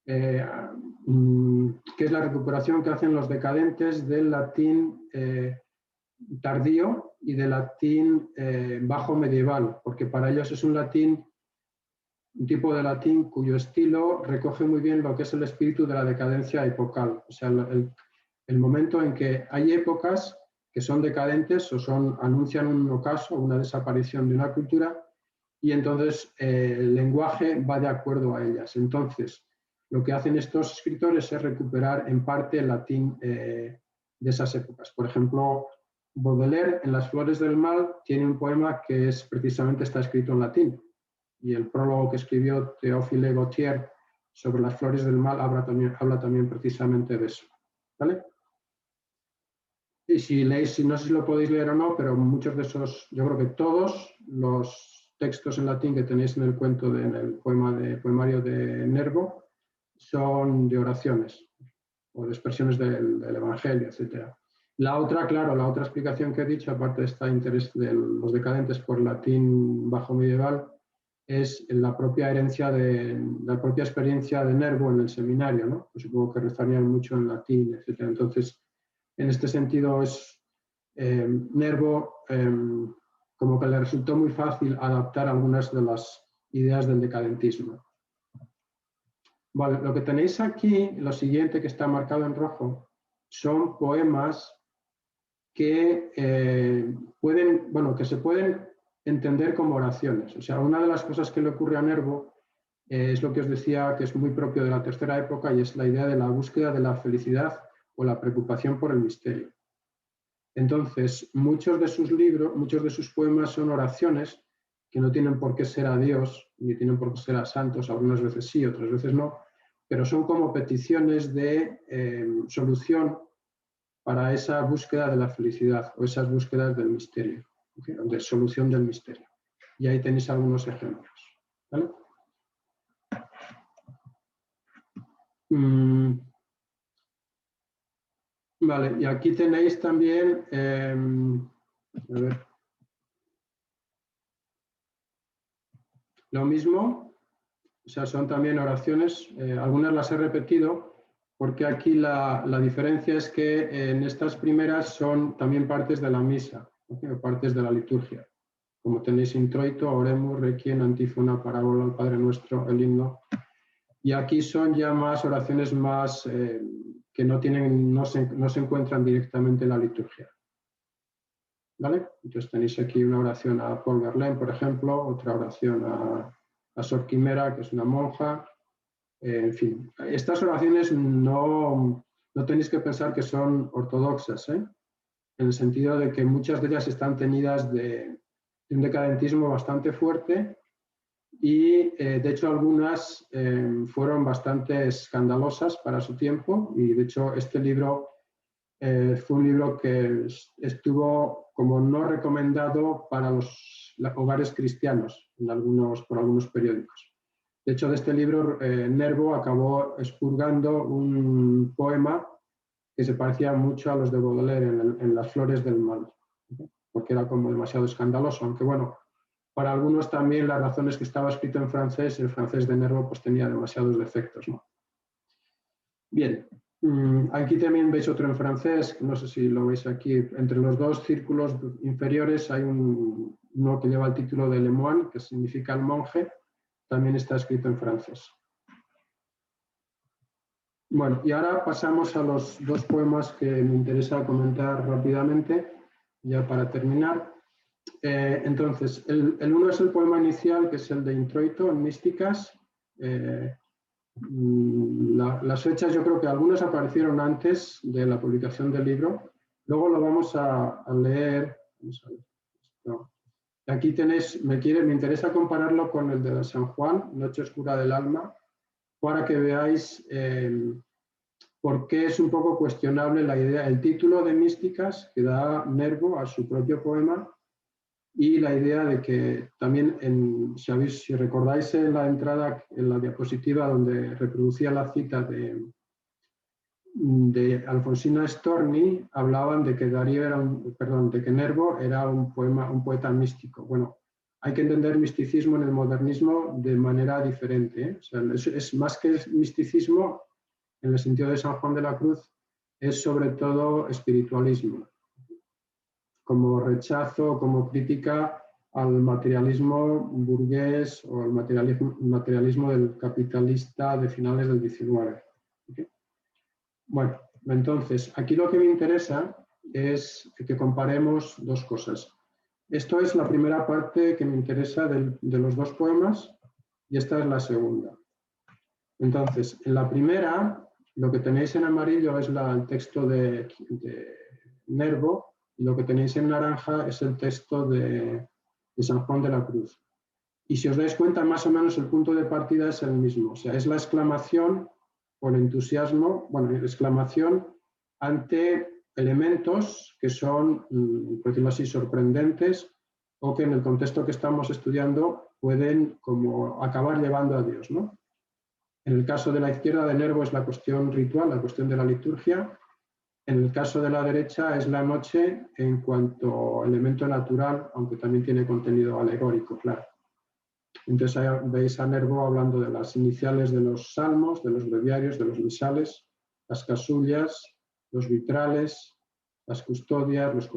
que es la recuperación que hacen los decadentes del latín tardío y del latín bajo medieval, porque para ellos es un tipo de latín cuyo estilo recoge muy bien lo que es el espíritu de la decadencia epocal, o sea, el momento en que hay épocas que son decadentes o anuncian un ocaso, una desaparición de una cultura, y entonces el lenguaje va de acuerdo a ellas. Entonces, lo que hacen estos escritores es recuperar en parte el latín de esas épocas. Por ejemplo, Baudelaire, en Las Flores del Mal, tiene un poema que precisamente está escrito en latín, y el prólogo que escribió Théophile Gautier sobre Las Flores del Mal habla también precisamente de eso. ¿Vale? Y si leéis, no sé si lo podéis leer o no, pero muchos de esos, yo creo que todos los textos en latín que tenéis en el cuento, en el poemario de Nervo, son de oraciones o de expresiones del Evangelio, etc. La otra, claro, la otra explicación que he dicho, aparte de este interés de los decadentes por latín bajo medieval, es la propia herencia la propia experiencia de Nervo en el seminario, ¿no? Pues supongo que rezarían mucho en latín, etc. Entonces, en este sentido Nervo como que le resultó muy fácil adaptar algunas de las ideas del decadentismo. Vale, lo que tenéis aquí, lo siguiente que está marcado en rojo, son poemas que que se pueden entender como oraciones. O sea, una de las cosas que le ocurre a Nervo es lo que os decía que es muy propio de la tercera época y es la idea de la búsqueda de la felicidad o la preocupación por el misterio. Entonces, muchos de sus libros, muchos de sus poemas son oraciones que no tienen por qué ser a Dios, ni tienen por qué ser a santos, algunas veces sí, otras veces no, pero son como peticiones de solución para esa búsqueda de la felicidad o esas búsquedas del misterio, ¿okay? De solución del misterio. Y ahí tenéis algunos ejemplos. ¿Vale? Vale, y aquí tenéis también, a ver, lo mismo, o sea, son también oraciones, algunas las he repetido, porque aquí la diferencia es que en estas primeras son también partes de la misa, ¿okay? O partes de la liturgia. Como tenéis introito, oremus, requiem, antífona, parábola, el Padre Nuestro, el himno. Y aquí son ya más oraciones más que no se encuentran directamente en la liturgia. ¿Vale? Entonces tenéis aquí una oración a Paul Verlaine, por ejemplo, otra oración a Sor Quimera, que es una monja. En fin, estas oraciones no tenéis que pensar que son ortodoxas, ¿eh? En el sentido de que muchas de ellas están tenidas de un decadentismo bastante fuerte y de hecho algunas fueron bastante escandalosas para su tiempo y de hecho este libro fue un libro que estuvo como no recomendado para los hogares cristianos por algunos periódicos. De hecho, de este libro Nervo acabó expurgando un poema que se parecía mucho a los de Baudelaire en Las Flores del Mal, ¿okay? Porque era como demasiado escandaloso, aunque bueno, para algunos también las razones que estaba escrito en francés, el francés de Nervo pues tenía demasiados defectos, ¿no? Bien, aquí también veis otro en francés, no sé si lo veis aquí, entre los dos círculos inferiores hay uno que lleva el título de Le Moine, que significa el monje, también está escrito en francés. Bueno, y ahora pasamos a los dos poemas que me interesa comentar rápidamente, ya para terminar. Entonces, el uno es el poema inicial, que es el de Introito, en Místicas. Las fechas yo creo que algunas aparecieron antes de la publicación del libro. Luego lo vamos a leer. Vamos a ver. No. Aquí tenéis, me interesa compararlo con el de San Juan, Noche Oscura del Alma, para que veáis por qué es un poco cuestionable la idea, el título de Místicas que da Nervo a su propio poema y la idea de que también, si recordáis en la entrada, en la diapositiva donde reproducía la cita de Alfonsina Storni, hablaban de que de que Nervo era un poeta místico. Bueno, hay que entender misticismo en el modernismo de manera diferente, ¿eh? O sea, es más que misticismo, en el sentido de San Juan de la Cruz, es sobre todo espiritualismo, como rechazo, como crítica al materialismo burgués o al materialismo del capitalista de finales del XIX. ¿Okay? Bueno, entonces, aquí lo que me interesa es que comparemos dos cosas. Esto es la primera parte que me interesa de los dos poemas y esta es la segunda. Entonces, en la primera, lo que tenéis en amarillo es el texto de Nervo y lo que tenéis en naranja es el texto de San Juan de la Cruz. Y si os dais cuenta, más o menos el punto de partida es el mismo. O sea, es la exclamación por entusiasmo, bueno, exclamación ante elementos que son, por decirlo así, sorprendentes o que en el contexto que estamos estudiando pueden como acabar llevando a Dios, ¿no? En el caso de la izquierda de Nervo es la cuestión ritual, la cuestión de la liturgia. En el caso de la derecha es la noche en cuanto elemento natural, aunque también tiene contenido alegórico, claro. Entonces ahí veis a Nervo hablando de las iniciales de los salmos, de los breviarios, de los misales, las casullas, los vitrales, las custodias, los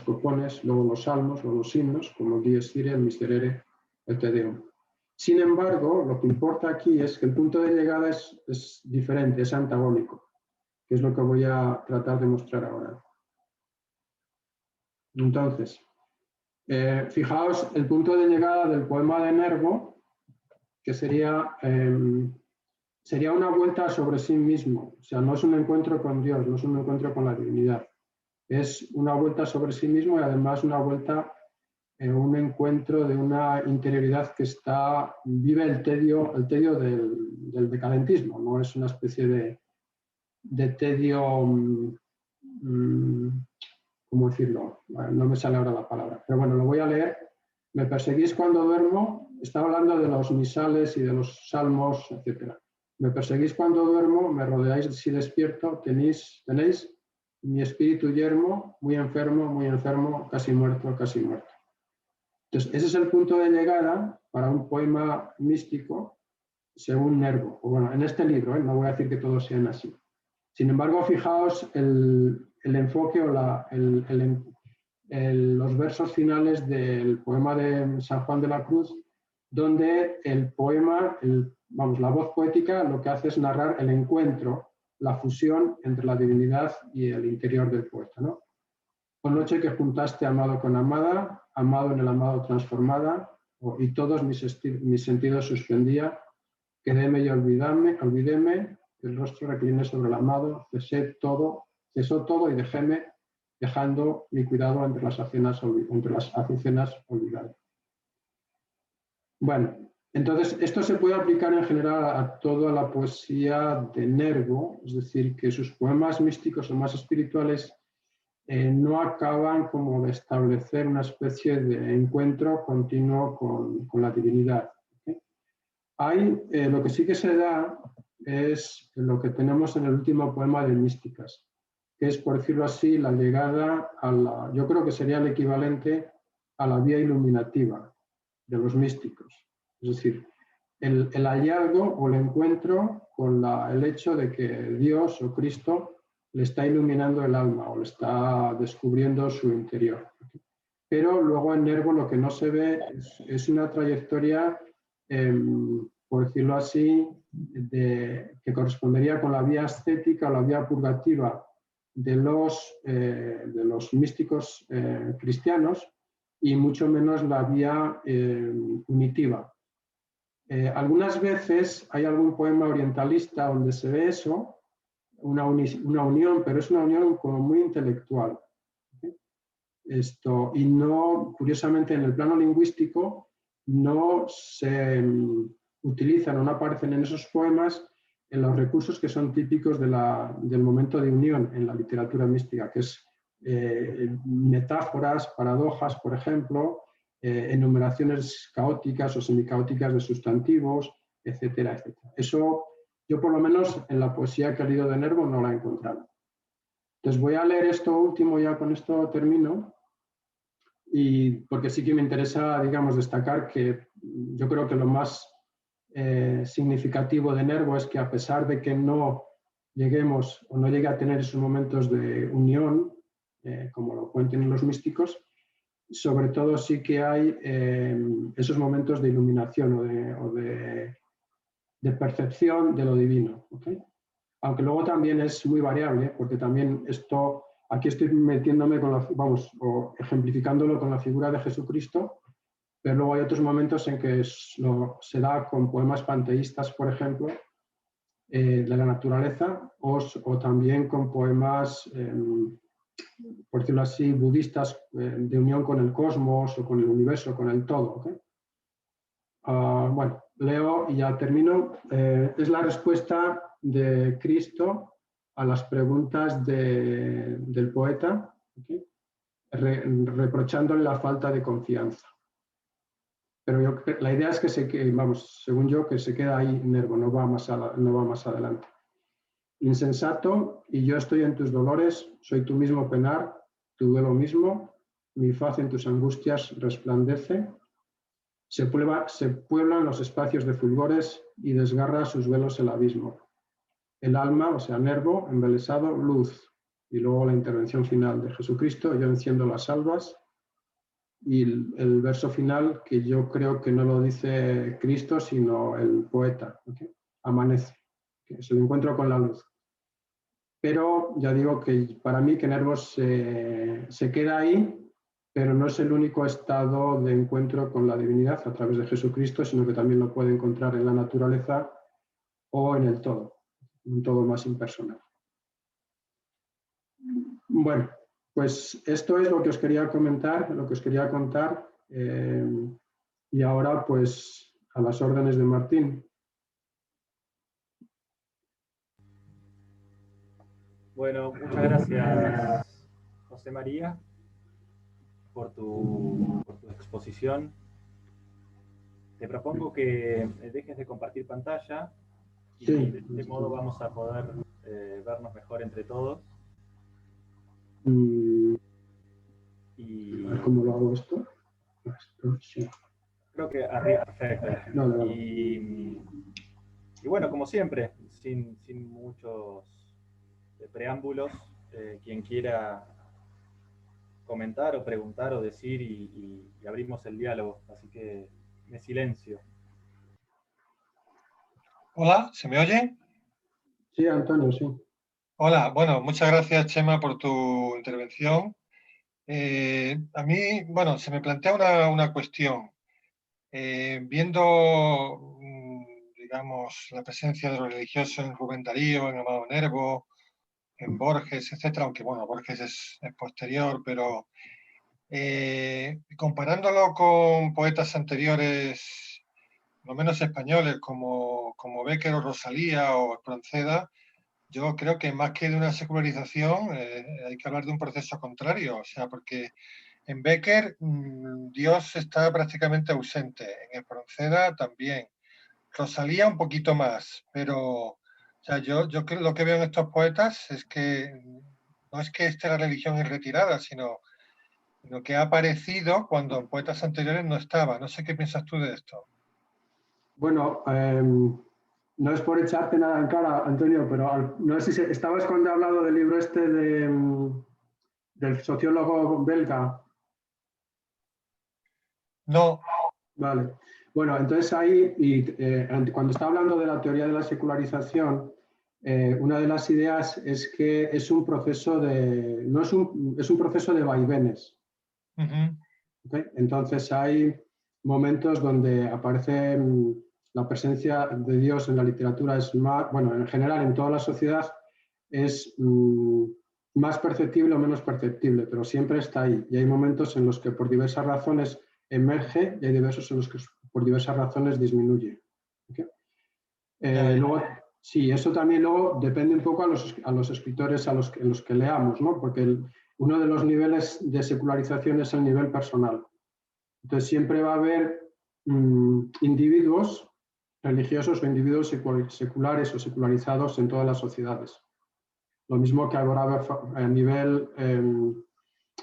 copones, luego los salmos, luego los himnos, como el Dies Irae, el Miserere, el Te Deum. Sin embargo, lo que importa aquí es que el punto de llegada es diferente, es antagónico, que es lo que voy a tratar de mostrar ahora. Entonces, fijaos el punto de llegada del poema de Nervo, que sería una vuelta sobre sí mismo. O sea, no es un encuentro con Dios, no es un encuentro con la divinidad. Es una vuelta sobre sí mismo y además una vuelta, un encuentro de una interioridad que vive el tedio del decadentismo. No es una especie de tedio, ¿cómo decirlo? No me sale ahora la palabra, pero bueno, lo voy a leer. Me perseguís cuando duermo, está hablando de los misales y de los salmos, etc. Me perseguís cuando duermo, me rodeáis si despierto, tenéis mi espíritu yermo, muy enfermo, casi muerto, casi muerto. Entonces, ese es el punto de llegada para un poema místico, según Nervo. O bueno, en este libro, no voy a decir que todos sean así. Sin embargo, fijaos el enfoque o los versos finales del poema de San Juan de la Cruz, donde el poema, la voz poética, lo que hace es narrar el encuentro, la fusión entre la divinidad y el interior del poeta, ¿no? O noche que juntaste amado con amada, amado en el amado transformada, y todos mis sentidos suspendía, quedéme y olvidéme, el rostro recliné sobre el amado, cesó todo y dejando mi cuidado entre las azucenas olvidadas. Bueno, entonces esto se puede aplicar en general a toda la poesía de Nervo, es decir, que sus poemas místicos o más espirituales no acaban como de establecer una especie de encuentro continuo con la divinidad. Lo que sí que se da es lo que tenemos en el último poema de Místicas, que es, por decirlo así, la llegada yo creo que sería el equivalente a la vía iluminativa de los místicos. Es decir, el hallazgo o el encuentro con el hecho de que Dios o Cristo le está iluminando el alma o le está descubriendo su interior. Pero luego en Nervo lo que no se ve es una trayectoria, por decirlo así, que correspondería con la vía ascética o la vía purgativa de los místicos cristianos y mucho menos la vía unitiva. Algunas veces hay algún poema orientalista donde se ve eso, una unión, pero es una unión como muy intelectual. Y no, curiosamente, en el plano lingüístico no se utilizan o no aparecen en esos poemas en los recursos que son típicos del momento de unión en la literatura mística, que es metáforas, paradojas, por ejemplo, enumeraciones caóticas o semicaóticas de sustantivos, etcétera, etcétera. Eso yo por lo menos en la poesía que he leído de Nervo no la he encontrado. Entonces voy a leer esto último, ya con esto termino, y porque sí que me interesa, digamos, destacar que yo creo que lo más significativo de Nervo es que a pesar de que no lleguemos o no llegue a tener esos momentos de unión, como lo pueden tener los místicos, sobre todo sí que hay esos momentos de iluminación o de percepción de lo divino. ¿Okay? Aunque luego también es muy variable, porque también aquí estoy metiéndome o ejemplificándolo con la figura de Jesucristo, pero luego hay otros momentos en que se da con poemas panteístas, por ejemplo, de la naturaleza, o también con poemas, por decirlo así, budistas, de unión con el cosmos o con el universo, con el todo. ¿Okay? Bueno, leo y ya termino. Es la respuesta de Cristo a las preguntas del poeta, ¿okay? Reprochándole la falta de confianza. Pero la idea es que según yo, que se queda ahí Nervo, no va más adelante. Insensato, y yo estoy en tus dolores, soy tu mismo penar, tu duelo mismo, mi faz en tus angustias resplandece. Se pueblan los espacios de fulgores y desgarra sus velos el abismo. El alma, o sea, Nervo, embelesado, luz. Y luego la intervención final de Jesucristo, yo enciendo las albas. Y el verso final, que yo creo que no lo dice Cristo, sino el poeta, ¿okay? Amanece, que es el encuentro con la luz. Pero ya digo que para mí que Nervo se queda ahí, pero no es el único estado de encuentro con la divinidad a través de Jesucristo, sino que también lo puede encontrar en la naturaleza o en el todo, un todo más impersonal. Bueno, pues esto es lo que os quería comentar, lo que os quería contar, y ahora pues a las órdenes de Martín.
Bueno, muchas gracias, José María, por tu exposición. Te propongo que dejes de compartir pantalla y
Sí,
de este modo vamos a poder vernos mejor entre todos.
A ver cómo lo hago esto. Sí.
Creo que arriba, perfecto.
No.
Y bueno, como siempre, sin muchos preámbulos, quien quiera comentar o preguntar o decir y abrimos el diálogo. Así que me silencio.
Hola, ¿se me oye?
Sí, Antonio, sí.
Hola, bueno, muchas gracias, Chema, por tu intervención. A mí, bueno, se me plantea una cuestión. Viendo, digamos, la presencia de los religiosos en Rubén Darío, en Amado Nervo, en Borges, etcétera, aunque, bueno, Borges es posterior, pero comparándolo con poetas anteriores, no menos españoles, como Bécquer o Rosalía o Espronceda, yo creo que más que de una secularización hay que hablar de un proceso contrario, o sea, porque en Bécquer Dios está prácticamente ausente, en Espronceda también, Rosalía un poquito más, pero o sea, yo lo que veo en estos poetas es que no es que esté la religión en retirada, sino que ha aparecido cuando en poetas anteriores no estaba. No sé qué piensas tú de esto.
Bueno, no es por echarte nada en cara, Antonio, pero no sé si estabas cuando he hablado del libro este del sociólogo belga.
No.
Vale. Bueno, entonces ahí, cuando está hablando de la teoría de la secularización, una de las ideas es que es un proceso es un proceso de vaivenes. ¿Okay? Entonces hay momentos donde aparece la presencia de Dios en la literatura, es más, bueno, en general en toda la sociedad es más perceptible o menos perceptible, pero siempre está ahí. Y hay momentos en los que por diversas razones emerge y hay diversos en los que por diversas razones disminuye. ¿Okay? Luego, sí, eso también luego depende un poco a los escritores en los que leamos, ¿no? Porque uno de los niveles de secularización es el nivel personal. Entonces siempre va a haber individuos religiosos o individuos seculares o secularizados en todas las sociedades. Lo mismo que habrá a nivel...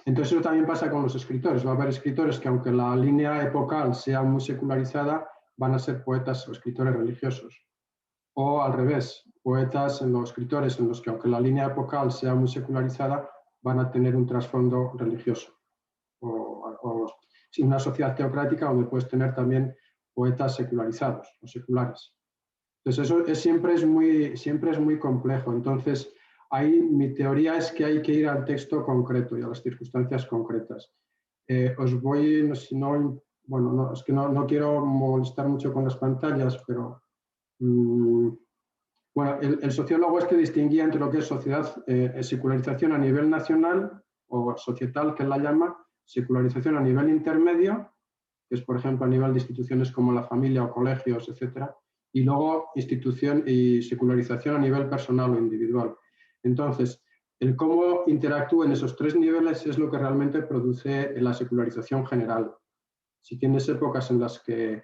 entonces eso también pasa con los escritores. Va a haber escritores que aunque la línea epocal sea muy secularizada, van a ser poetas o escritores religiosos. O al revés, poetas en los escritores en los que aunque la línea epocal sea muy secularizada, van a tener un trasfondo religioso. O una sociedad teocrática donde puedes tener también poetas secularizados o seculares. Entonces eso siempre es muy complejo. Entonces mi teoría es que hay que ir al texto concreto y a las circunstancias concretas. Os voy, si no, bueno, no, es que no quiero molestar mucho con las pantallas, pero bueno, el sociólogo este distinguía entre lo que es sociedad, secularización a nivel nacional o societal, que él la llama, secularización a nivel intermedio, que es, por ejemplo, a nivel de instituciones como la familia o colegios, etcétera, y luego institución y secularización a nivel personal o individual. Entonces, el cómo interactúen esos tres niveles es lo que realmente produce la secularización general. Si tienes épocas en las que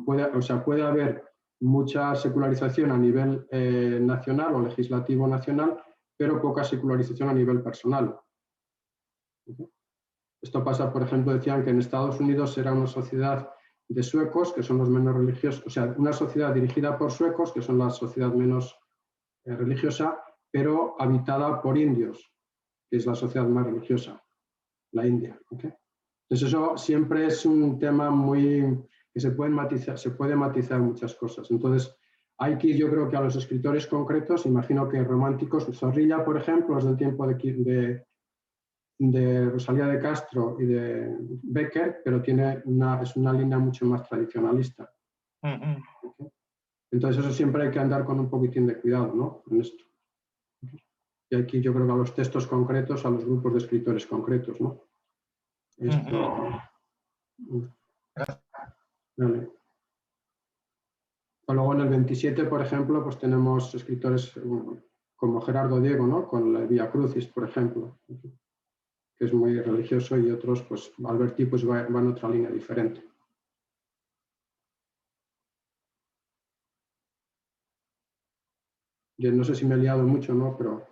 puede haber mucha secularización a nivel nacional o legislativo nacional, pero poca secularización a nivel personal. Esto pasa, por ejemplo, decían que en Estados Unidos era una sociedad de suecos, que son los menos religiosos, o sea, una sociedad dirigida por suecos, que son la sociedad menos religiosa, pero habitada por indios, que es la sociedad más religiosa, la India. ¿Okay? Entonces eso siempre es un tema muy que se puede matizar muchas cosas. Entonces hay que ir, yo creo que a los escritores concretos, imagino que románticos, Zorrilla, por ejemplo, es del tiempo de Rosalía de Castro y de Becker, pero es una línea mucho más tradicionalista. ¿Okay? Entonces eso siempre hay que andar con un poquitín de cuidado, ¿no? En esto. Y aquí yo creo que a los textos concretos, a los grupos de escritores concretos, ¿no? Esto... Vale. Luego en el 27, por ejemplo, pues tenemos escritores como Gerardo Diego, ¿no? Con el Vía Crucis, por ejemplo, que es muy religioso, y otros, pues Alberti, pues va en otra línea diferente. Yo no sé si me he liado mucho, ¿no? Pero...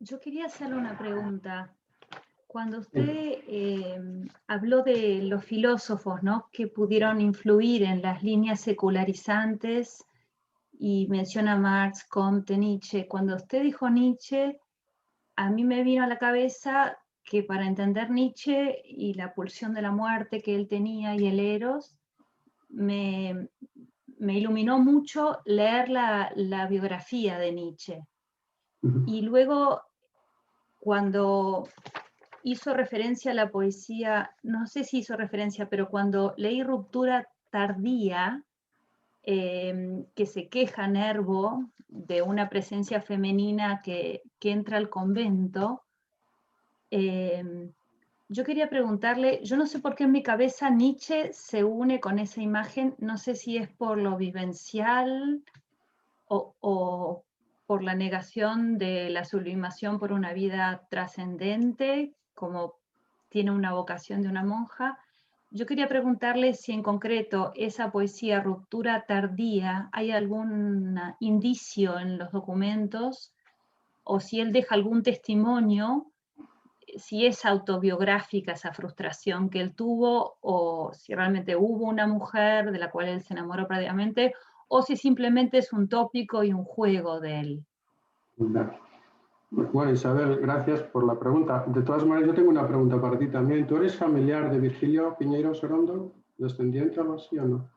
Yo quería hacerle una pregunta. Cuando usted habló de los filósofos, ¿no?, que pudieron influir en las líneas secularizantes y menciona Marx, Comte, Nietzsche, cuando usted dijo Nietzsche, a mí me vino a la cabeza que para entender Nietzsche y la pulsión de la muerte que él tenía y el eros, me iluminó mucho leer la biografía de Nietzsche. Y luego, cuando hizo referencia a la poesía, no sé si hizo referencia, pero cuando leí Ruptura Tardía, que se queja Nervo de una presencia femenina que entra al convento, yo quería preguntarle, yo no sé por qué en mi cabeza Nietzsche se une con esa imagen, no sé si es por lo vivencial o por la negación de la sublimación por una vida trascendente, como tiene una vocación de una monja. Yo quería preguntarle si en concreto esa poesía Ruptura Tardía, ¿hay algún indicio en los documentos o si él deja algún testimonio, si es autobiográfica esa frustración que él tuvo o si realmente hubo una mujer de la cual él se enamoró prácticamente o si simplemente es un tópico y un juego de él?
Bueno, Isabel, gracias por la pregunta. De todas maneras, yo tengo una pregunta para ti también. ¿Tú eres familiar de Virgilio Piñeiro Sorondo? ¿Descendiente o algo así o no?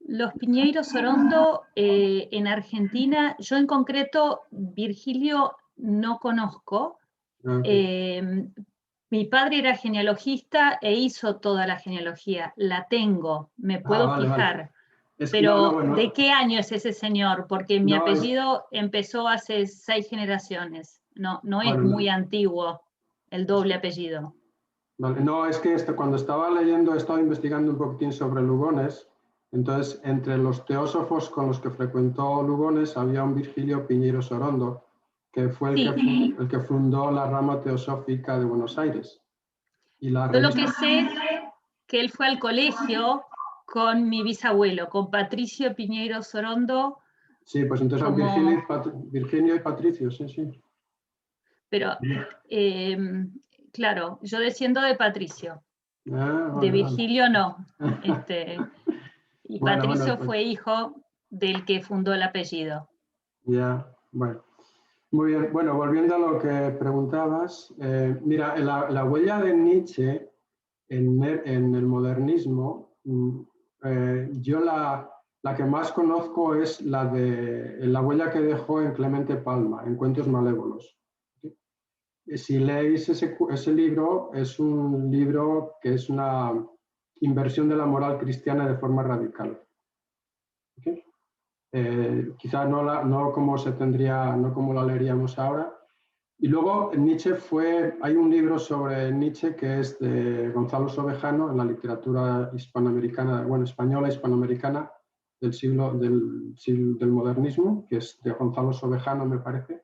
Los Piñeiro Sorondo en Argentina, yo en concreto Virgilio no conozco. Mi padre era genealogista e hizo toda la genealogía. La tengo, me puedo fijar. Vale. Pero, bueno, ¿de qué año es ese señor? Porque mi apellido empezó hace 6 generaciones. No es muy antiguo el doble apellido.
Vale. No, es que cuando estaba leyendo, estaba investigando un poquitín sobre Lugones. Entonces, entre los teósofos con los que frecuentó Lugones había un Virgilio Piñeiro Sorondo, que fue el que fundó la rama teosófica de Buenos Aires. Y la
Yo lo que sé que él fue al colegio con mi bisabuelo, con Patricio Piñeiro Sorondo.
Sí, pues entonces Virginio y Patricio, sí, sí.
Pero, claro, yo desciendo de Patricio.
Vale,
de Virgilio vale. No. Y bueno, Patricio
pues,
fue hijo del que fundó el apellido.
Ya, bueno. Muy bien, bueno, volviendo a lo que preguntabas, mira, la huella de Nietzsche en el modernismo, yo la que más conozco es la huella que dejó en Clemente Palma, en Cuentos Malévolos. Si leéis ese libro, es un libro que es una inversión de la moral cristiana de forma radical. ¿Okay? Quizá no como se tendría, no como la leeríamos ahora. Y luego Nietzsche hay un libro sobre Nietzsche que es de Gonzalo Sobejano en la literatura hispanoamericana, bueno, española hispanoamericana del modernismo, que es de Gonzalo Sobejano, me parece,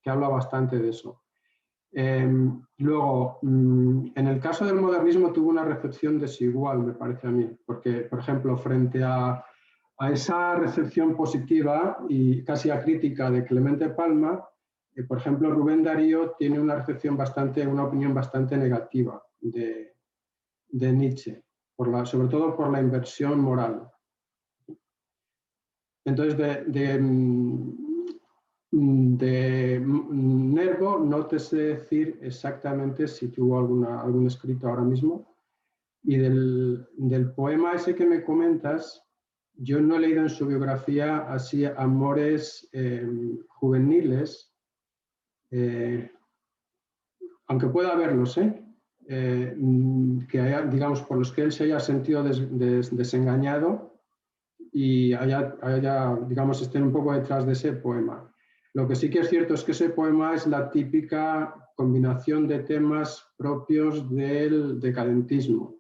que habla bastante de eso. Luego, en el caso del modernismo tuvo una recepción desigual, me parece a mí, porque, por ejemplo, frente a esa recepción positiva y casi acrítica de Clemente Palma, por ejemplo, Rubén Darío tiene una recepción una opinión bastante negativa de Nietzsche, sobre todo por la inversión moral. Entonces, de Nervo no te sé decir exactamente si tuvo algún escrito ahora mismo. Y del poema ese que me comentas, yo no he leído en su biografía así amores juveniles, aunque pueda haberlos, que haya, digamos, por los que él se haya sentido desengañado y digamos, estén un poco detrás de ese poema. Lo que sí que es cierto es que ese poema es la típica combinación de temas propios del decadentismo.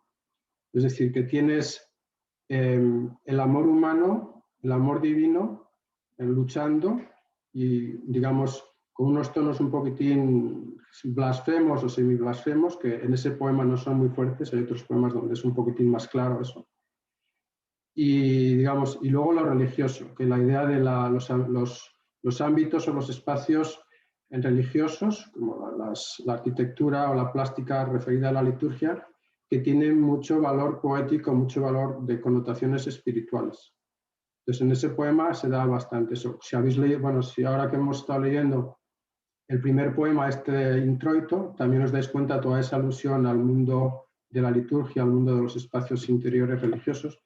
Es decir, que tienes el amor humano, el amor divino, luchando y, digamos, con unos tonos un poquitín blasfemos o semiblasfemos, que en ese poema no son muy fuertes, hay otros poemas donde es un poquitín más claro eso. Y, digamos, y luego lo religioso, que la idea de los ámbitos o los espacios religiosos, como la arquitectura o la plástica referida a la liturgia, que tienen mucho valor poético, mucho valor de connotaciones espirituales. Entonces, en ese poema se da bastante eso. Si habéis leído, bueno, si ahora que hemos estado leyendo el primer poema, este Introito, también os dais cuenta toda esa alusión al mundo de la liturgia, al mundo de los espacios interiores religiosos,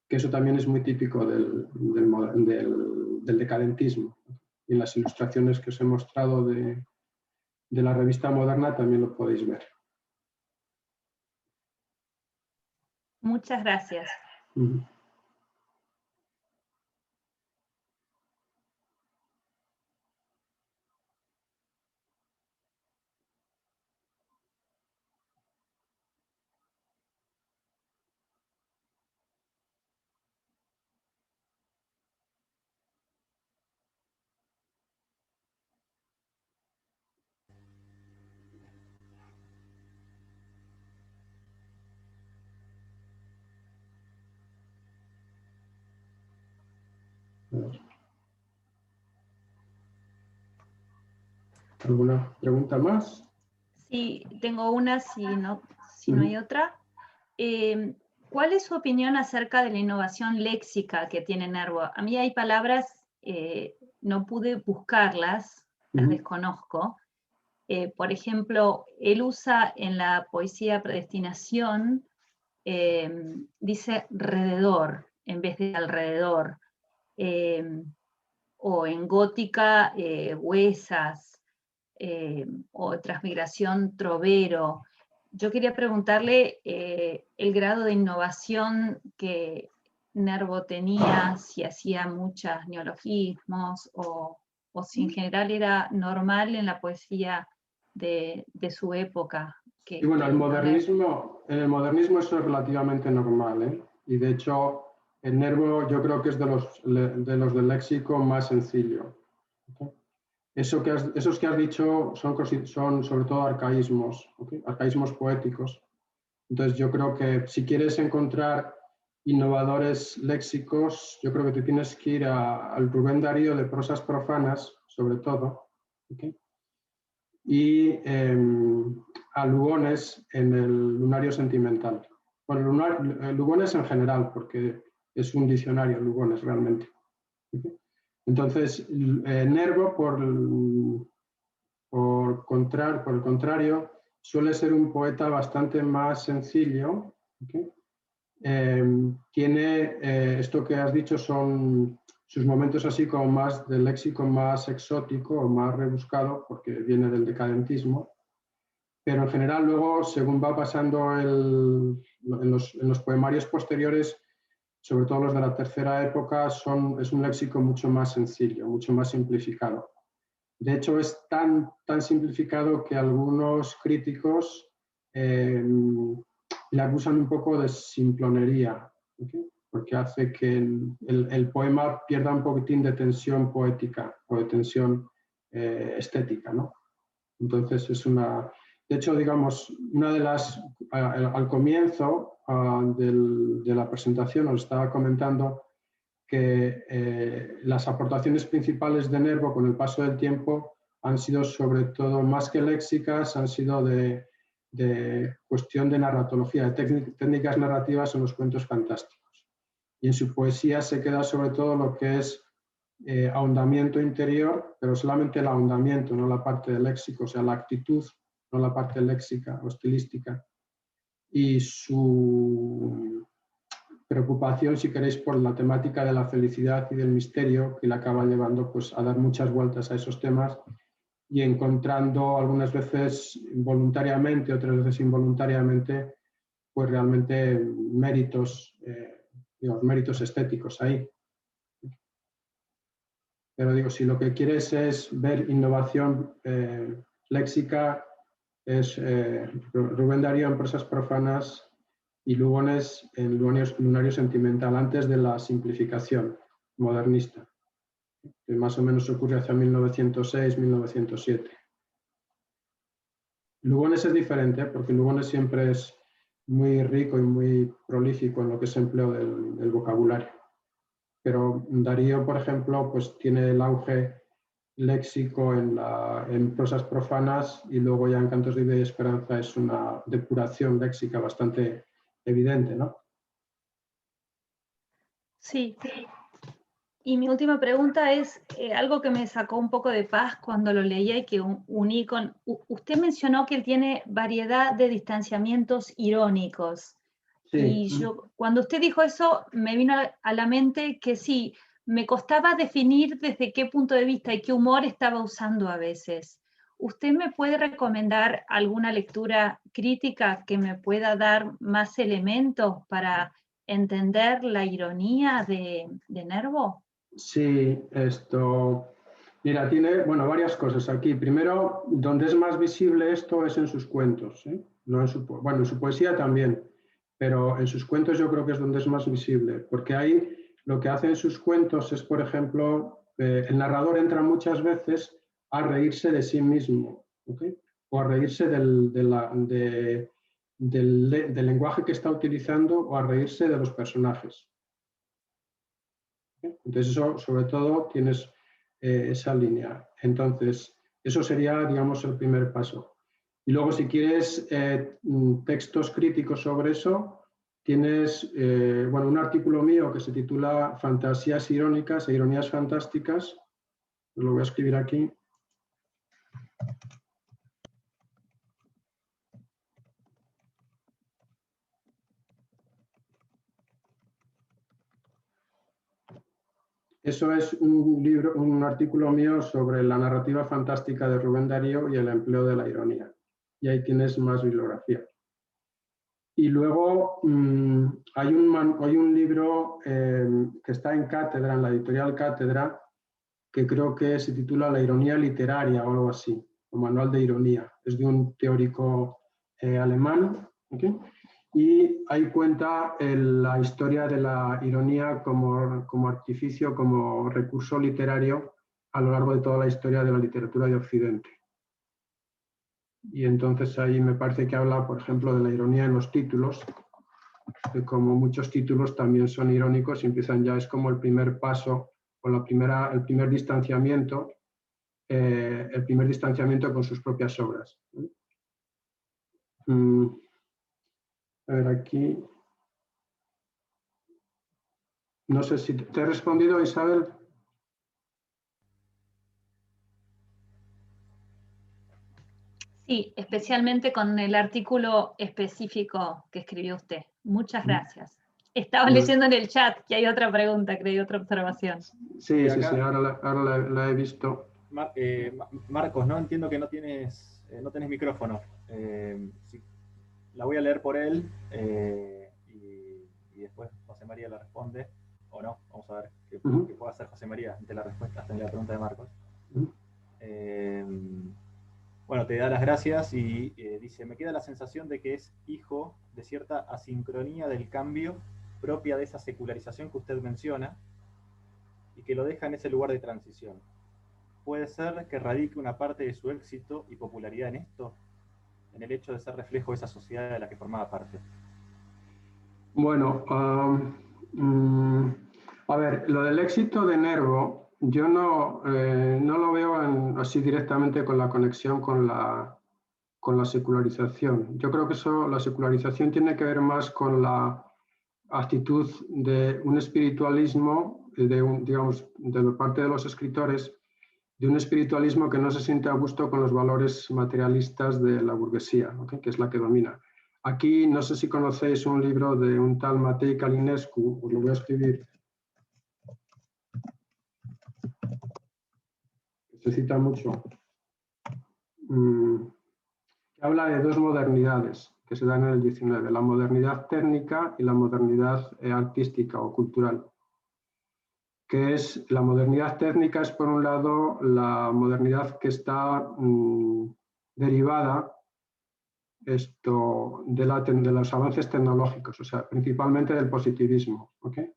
que eso también es muy típico del decadentismo. Y en las ilustraciones que os he mostrado de la revista Moderna también lo podéis ver.
Muchas gracias.
¿Alguna pregunta más?
Sí, tengo una, si no hay otra. ¿Cuál es su opinión acerca de la innovación léxica que tiene Nervo? A mí hay palabras, no pude buscarlas, las desconozco. Por ejemplo, él usa en la poesía Predestinación, dice rededor en vez de alrededor. O en Gótica, huesas, o Transmigración trovero. Yo quería preguntarle el grado de innovación que Nervo tenía, si hacía muchos neologismos o si en general era normal en la poesía de su época.
Y bueno, en el modernismo eso es relativamente normal, ¿eh? Y de hecho, el Nervo yo creo que es de los del léxico más sencillo. ¿Okay? Esos que has dicho son sobre todo arcaísmos, ¿okay? Arcaísmos poéticos. Entonces yo creo que si quieres encontrar innovadores léxicos, yo creo que te tienes que ir al Rubén Darío de prosas profanas, sobre todo, ¿okay? Y a Lugones en el Lunario Sentimental. Bueno, Lugones en general, porque es un diccionario, Lugones realmente. ¿Okay? Entonces, Nervo, por el contrario, suele ser un poeta bastante más sencillo. ¿Okay? Tiene, esto que has dicho son sus momentos así como más del léxico más exótico o más rebuscado, porque viene del decadentismo, pero en general luego, según va pasando en los poemarios posteriores, sobre todo los de la tercera época, es un léxico mucho más sencillo, mucho más simplificado. De hecho, es tan simplificado que algunos críticos le acusan un poco de simplonería, ¿okay? Porque hace que el poema pierda un poquitín de tensión poética o de tensión estética, ¿no? Entonces es una... De hecho, digamos, una de las... Al comienzo de la presentación os estaba comentando que las aportaciones principales de Nervo con el paso del tiempo han sido sobre todo, más que léxicas, han sido de cuestión de narratología, de técnicas narrativas en los cuentos fantásticos. Y en su poesía se queda sobre todo lo que es ahondamiento interior, pero solamente el ahondamiento, no la parte del léxico, o sea, la actitud, no la parte léxica o estilística. Y su preocupación, si queréis, por la temática de la felicidad y del misterio, que le acaba llevando pues, a dar muchas vueltas a esos temas y encontrando algunas veces voluntariamente, otras veces involuntariamente, pues realmente méritos, digamos, méritos estéticos ahí. Pero digo, si lo que quieres es ver innovación léxica, es Rubén Darío en Prosas profanas y Lugones en Lunario sentimental, antes de la simplificación modernista, que más o menos ocurre hacia 1906-1907. Lugones es diferente, porque Lugones siempre es muy rico y muy prolífico en lo que es empleo del vocabulario. Pero Darío, por ejemplo, pues tiene el auge léxico en prosas profanas y luego ya en Cantos de Vida y Esperanza es una depuración léxica bastante evidente, ¿no?
Sí. Y mi última pregunta es algo que me sacó un poco de paz cuando lo leía y que uní con... Usted mencionó que él tiene variedad de distanciamientos irónicos.
Sí.
Y yo, cuando usted dijo eso, me vino a la mente que sí, me costaba definir desde qué punto de vista y qué humor estaba usando a veces. ¿Usted me puede recomendar alguna lectura crítica que me pueda dar más elementos para entender la ironía de Nervo?
Sí, esto... Mira, tiene, bueno, varias cosas aquí. Primero, donde es más visible esto es en sus cuentos, ¿eh? No en su, bueno, en su poesía también, pero en sus cuentos yo creo que es donde es más visible, porque ahí lo que hace en sus cuentos es, por ejemplo, el narrador entra muchas veces a reírse de sí mismo, ¿okay? O a reírse del lenguaje que está utilizando o a reírse de los personajes. Entonces eso, sobre todo, tienes esa línea. Entonces, eso sería, digamos, el primer paso. Y luego, si quieres textos críticos sobre eso, tienes bueno, un artículo mío que se titula Fantasías irónicas e ironías fantásticas. Lo voy a escribir aquí. Eso es un libro, un artículo mío sobre la narrativa fantástica de Rubén Darío y el empleo de la ironía. Y ahí tienes más bibliografía. Y luego hay un libro que está en Cátedra, en la editorial Cátedra, que creo que se titula La ironía literaria o algo así, o Manual de Ironía. Es de un teórico alemán, ¿okay? Y ahí cuenta la historia de la ironía como artificio, como recurso literario a lo largo de toda la historia de la literatura de Occidente. Y entonces ahí me parece que habla, por ejemplo, de la ironía en los títulos, que como muchos títulos también son irónicos y empiezan ya, es como el primer paso o el primer distanciamiento con sus propias obras. A ver, aquí. No sé si te he respondido, Isabel.
Sí, especialmente con el artículo específico que escribió usted. Muchas gracias. Estaba leyendo en el chat que hay otra pregunta, creo, otra observación.
Sí, ahora la he visto.
Marcos, no entiendo que no tenés micrófono. Sí, la voy a leer por él y después José María la responde, o no, vamos a ver qué puede hacer José María ante la respuesta, ante la pregunta de Marcos. Bueno, te da las gracias y dice, me queda la sensación de que es hijo de cierta asincronía del cambio propia de esa secularización que usted menciona y que lo deja en ese lugar de transición. ¿puede ser que radique una parte de su éxito y popularidad en esto? En el hecho de ser reflejo de esa sociedad de la que formaba parte.
Bueno, a ver, lo del éxito de Nervo, yo no lo veo así directamente con la conexión con la secularización. Yo creo que la secularización tiene que ver más con la actitud de un espiritualismo, digamos, de parte de los escritores, de un espiritualismo que no se siente a gusto con los valores materialistas de la burguesía, ¿okay? Que es la que domina. Aquí, no sé si conocéis un libro de un tal Matei Calinescu, os lo voy a escribir. Se cita mucho. Que habla de dos modernidades que se dan en el 19, la modernidad técnica y la modernidad artística o cultural. Que es la modernidad técnica, es por un lado la modernidad que está derivada de los avances tecnológicos, o sea, principalmente del positivismo, ¿okay?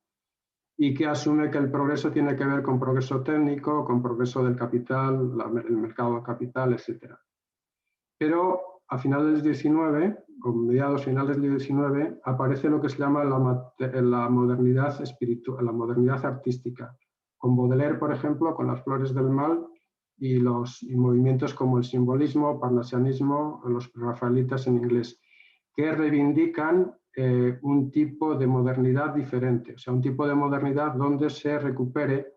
Y que asume que el progreso tiene que ver con progreso técnico, con progreso del capital, el mercado del capital, etc. Pero a finales del 19, o mediados finales del 19, aparece lo que se llama la modernidad espiritual, la modernidad artística, con Baudelaire, por ejemplo, con las flores del mal, y movimientos como el simbolismo, parnasianismo, los rafaelitas en inglés, que reivindican un tipo de modernidad diferente, o sea, un tipo de modernidad donde se recupere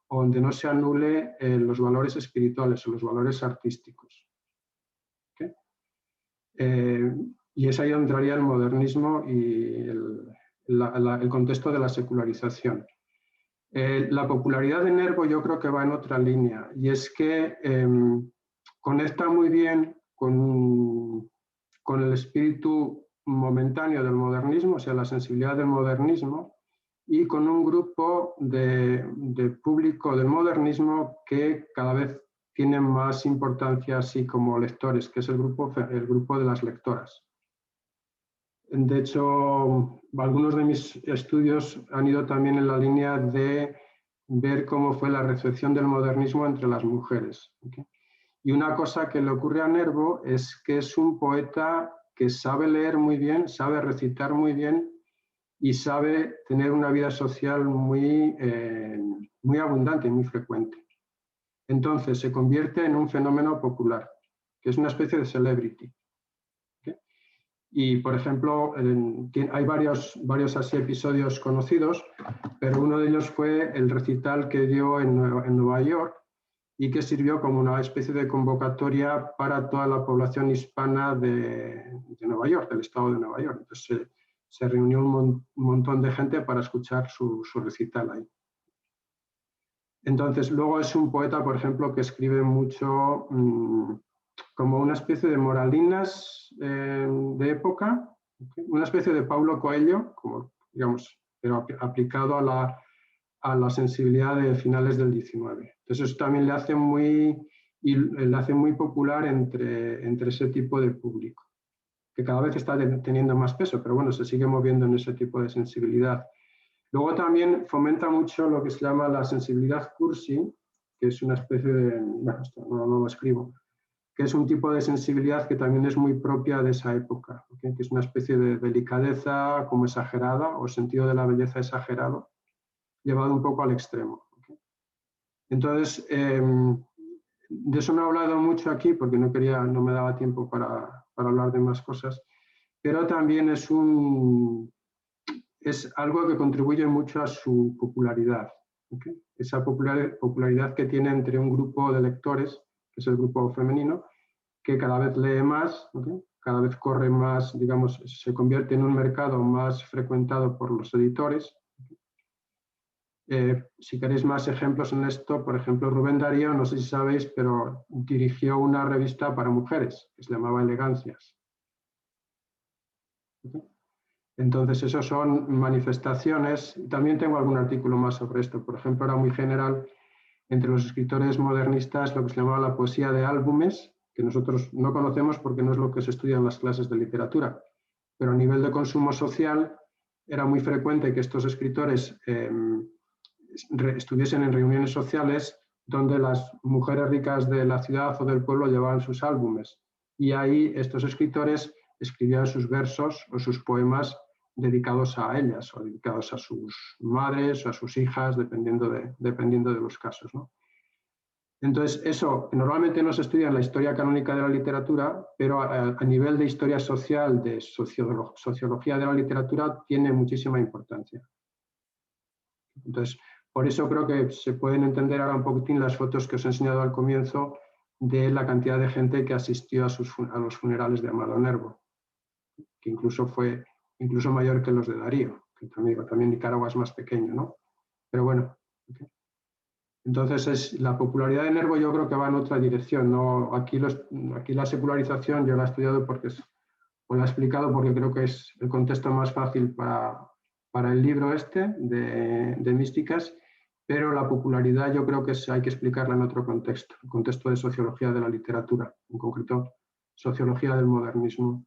o donde no se anule los valores espirituales o los valores artísticos. ¿Okay? Y es ahí donde entraría el modernismo y el contexto de la secularización. La popularidad de Nervo yo creo que va en otra línea, y es que conecta muy bien con el espíritu momentáneo del modernismo, o sea, la sensibilidad del modernismo, y con un grupo de público del modernismo que cada vez tiene más importancia así como lectores, que es el grupo de las lectoras. De hecho, algunos de mis estudios han ido también en la línea de ver cómo fue la recepción del modernismo entre las mujeres. ¿Okay? Y una cosa que le ocurre a Nervo es que es un poeta que sabe leer muy bien, sabe recitar muy bien y sabe tener una vida social muy abundante y muy frecuente. Entonces se convierte en un fenómeno popular, que es una especie de celebrity. Y, por ejemplo, hay varios así episodios conocidos, pero uno de ellos fue el recital que dio en Nueva York y que sirvió como una especie de convocatoria para toda la población hispana de Nueva York, del estado de Nueva York. Entonces se reunió un montón de gente para escuchar su recital ahí. Entonces, luego es un poeta, por ejemplo, que escribe mucho como una especie de moralinas de época, ¿okay? Una especie de Paulo Coelho, como, digamos, pero aplicado a la sensibilidad de finales del 19. Entonces eso también le hace muy popular entre ese tipo de público, que cada vez está teniendo más peso, pero bueno, se sigue moviendo en ese tipo de sensibilidad. Luego también fomenta mucho lo que se llama la sensibilidad cursi, que es una especie de, bueno, esto no lo escribo, que es un tipo de sensibilidad que también es muy propia de esa época, ¿okay? Que es una especie de delicadeza como exagerada o sentido de la belleza exagerado, llevado un poco al extremo. ¿Okay? Entonces, de eso no he hablado mucho aquí porque no me daba tiempo para hablar de más cosas, pero también es algo que contribuye mucho a su popularidad. ¿Okay? Esa popularidad que tiene entre un grupo de lectores, que es el grupo femenino, que cada vez lee más, ¿okay? Cada vez corre más, digamos, se convierte en un mercado más frecuentado por los editores. Si queréis más ejemplos en esto, por ejemplo, Rubén Darío, no sé si sabéis, pero dirigió una revista para mujeres que se llamaba Elegancias. ¿Okay? Entonces, esos son manifestaciones. También tengo algún artículo más sobre esto. Por ejemplo, era muy general entre los escritores modernistas lo que se llamaba la poesía de álbumes, que nosotros no conocemos porque no es lo que se estudia en las clases de literatura. Pero a nivel de consumo social era muy frecuente que estos escritores estuviesen en reuniones sociales donde las mujeres ricas de la ciudad o del pueblo llevaban sus álbumes. Y ahí estos escritores escribían sus versos o sus poemas dedicados a ellas o dedicados a sus madres o a sus hijas, dependiendo de los casos, ¿no? Entonces, eso normalmente no se estudia en la historia canónica de la literatura, pero a nivel de historia social, de sociología de la literatura, tiene muchísima importancia. Entonces, por eso creo que se pueden entender ahora un poquitín las fotos que os he enseñado al comienzo de la cantidad de gente que asistió a los funerales de Amado Nervo, que incluso fue mayor que los de Darío, que también Nicaragua es más pequeño, ¿no? Pero bueno. Okay. Entonces, la popularidad de Nervo yo creo que va en otra dirección. ¿No? Aquí la secularización yo la he estudiado o la he explicado porque creo que es el contexto más fácil para el libro este de místicas, pero la popularidad yo creo que hay que explicarla en otro contexto, el contexto de sociología de la literatura, en concreto sociología del modernismo.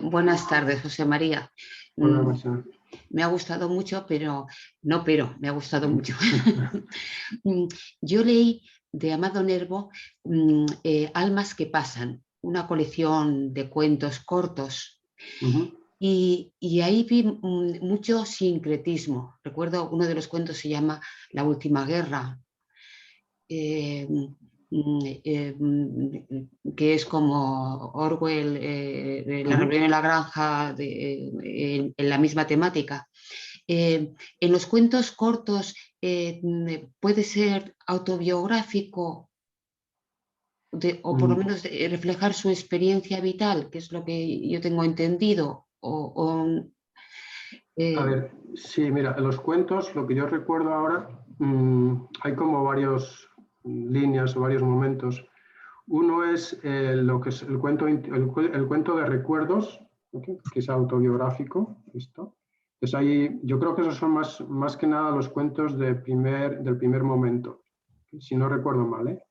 Buenas tardes, José María.
Hola, Marcia.
Me ha gustado mucho, me ha gustado mucho. Yo leí de Amado Nervo Almas que pasan, una colección de cuentos cortos. Y ahí vi mucho sincretismo. Recuerdo uno de los cuentos se llama La última guerra. Que es como Orwell, La rebelión en la granja, en la misma temática. En los cuentos cortos puede ser autobiográfico o por lo menos reflejar su experiencia vital, que es lo que yo tengo entendido.
A ver, sí, mira, en los cuentos, lo que yo recuerdo ahora, hay como varias líneas o varios momentos. Uno es lo que es el cuento de recuerdos, ¿okay? Que es autobiográfico. ¿Listo? Entonces ahí yo creo que esos son más que nada los cuentos del primer momento, si no recuerdo mal, ¿eh?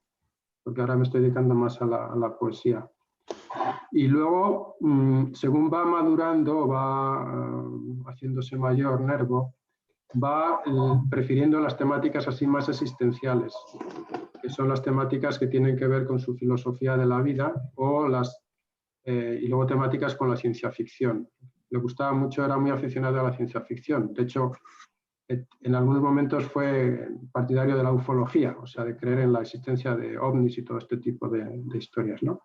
Porque ahora me estoy dedicando más a la poesía. Y luego, según va madurando, va haciéndose mayor Nervo, va prefiriendo las temáticas así más existenciales, que son las temáticas que tienen que ver con su filosofía de la vida y luego temáticas con la ciencia ficción. Le gustaba mucho, era muy aficionado a la ciencia ficción. De hecho, en algunos momentos fue partidario de la ufología, o sea, de creer en la existencia de ovnis y todo este tipo de historias, ¿no?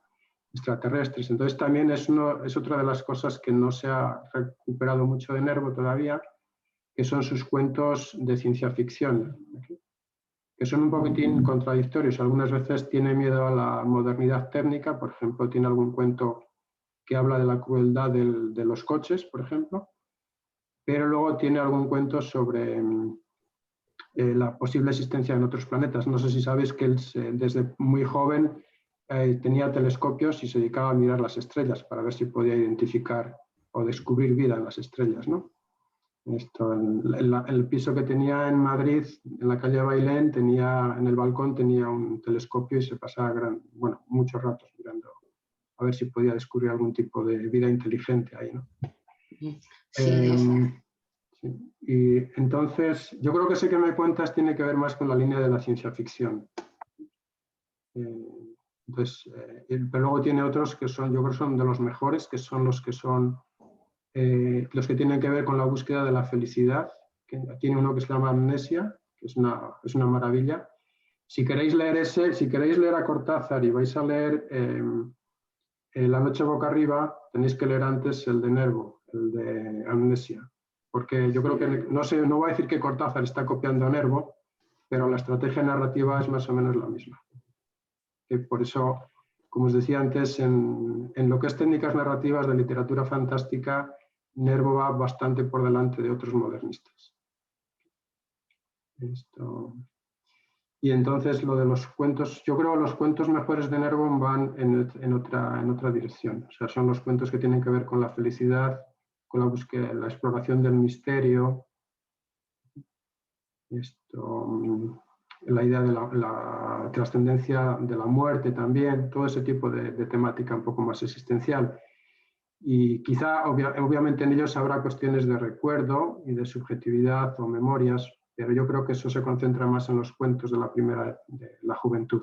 Extraterrestres. Entonces también es otra de las cosas que no se ha recuperado mucho de Nervo todavía, que son sus cuentos de ciencia ficción, ¿okay? Que son un poquitín contradictorios. Algunas veces tiene miedo a la modernidad técnica, por ejemplo, tiene algún cuento que habla de la crueldad de los coches, por ejemplo, pero luego tiene algún cuento sobre la posible existencia en otros planetas. No sé si sabéis que él desde muy joven tenía telescopios y se dedicaba a mirar las estrellas para ver si podía identificar o descubrir vida en las estrellas, ¿no? El piso que tenía en Madrid, en la calle Bailén, en el balcón tenía un telescopio y se pasaba muchos ratos mirando a ver si podía descubrir algún tipo de vida inteligente ahí, ¿no? Sí. Y entonces, yo creo que ese que me cuentas tiene que ver más con la línea de la ciencia ficción. Entonces, pero luego tiene otros que yo creo que son de los mejores, que son los que tienen que ver con la búsqueda de la felicidad. Tiene uno que se llama Amnesia, que es una maravilla. Si queréis leer a Cortázar y vais a leer La noche boca arriba, tenéis que leer antes el de Nervo, el de Amnesia. Porque yo creo que, no voy a decir que Cortázar está copiando a Nervo, pero la estrategia narrativa es más o menos la misma. Que por eso, como os decía antes, en lo que es técnicas narrativas de literatura fantástica, Nervo va bastante por delante de otros modernistas. Y entonces lo de los cuentos, yo creo que los cuentos mejores de Nervo van en otra dirección. O sea, son los cuentos que tienen que ver con la felicidad, con la búsqueda, la exploración del misterio. la idea de la trascendencia de la muerte también, todo ese tipo de temática un poco más existencial. Y quizá, obviamente, en ellos habrá cuestiones de recuerdo y de subjetividad o memorias, pero yo creo que eso se concentra más en los cuentos de de la juventud.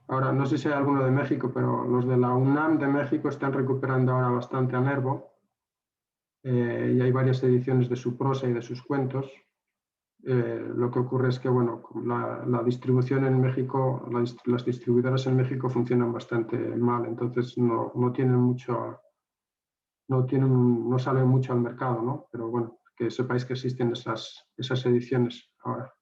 Ahora, no sé si hay alguno de México, pero los de la UNAM de México están recuperando ahora bastante a Nervo, y hay varias ediciones de su prosa y de sus cuentos. Lo que ocurre es que, bueno, la distribución en México, las distribuidoras en México funcionan bastante mal, entonces no tienen mucho, no salen mucho al mercado, ¿no? Pero bueno, que sepáis que existen esas ediciones ahora.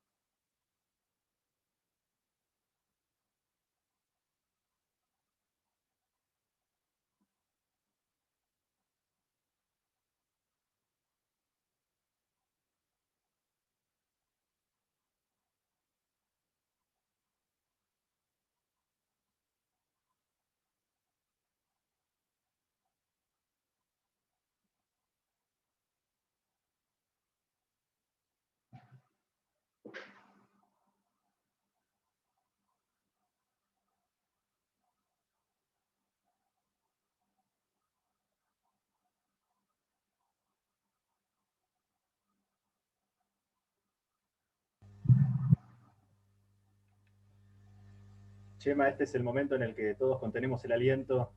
Chema, este es el momento en el que todos contenemos el aliento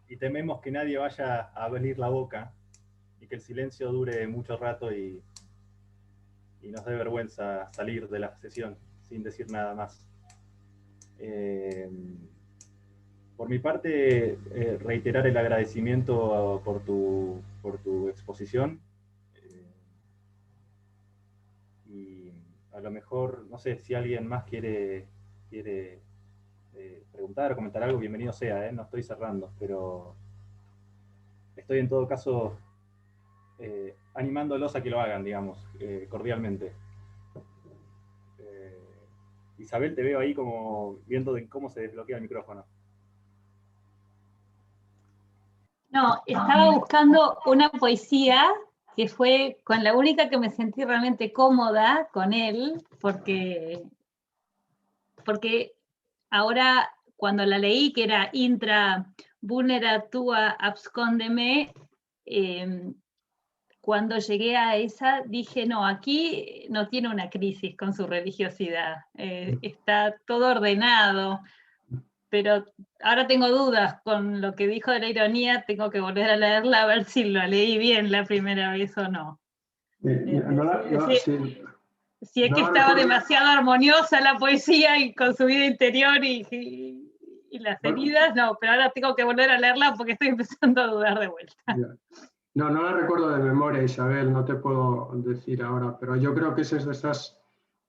y tememos que nadie vaya a abrir la boca y que el silencio dure mucho rato y nos dé vergüenza salir de la sesión sin decir nada más. Por mi parte, reiterar el agradecimiento por tu exposición. Y a lo mejor, no sé, si alguien más quiere preguntar o comentar algo, bienvenido sea, no estoy cerrando, pero estoy en todo caso animándolos a que lo hagan, digamos, cordialmente. Isabel, te veo ahí como viendo de cómo se desbloquea el micrófono.
No, estaba buscando una poesía que fue con la única que me sentí realmente cómoda con él, porque ahora cuando la leí, que era Intra vulnera tua abscondeme, cuando llegué a esa dije, no, aquí no tiene una crisis con su religiosidad, está todo ordenado, pero ahora tengo dudas con lo que dijo de la ironía, tengo que volver a leerla a ver si lo leí bien la primera vez o no. Si es que estaba demasiado armoniosa la poesía y con su vida interior y las heridas, no, pero ahora tengo que volver a leerla porque estoy empezando a dudar de vuelta.
No la recuerdo de memoria, Isabel, no te puedo decir ahora, pero yo creo que es de esas.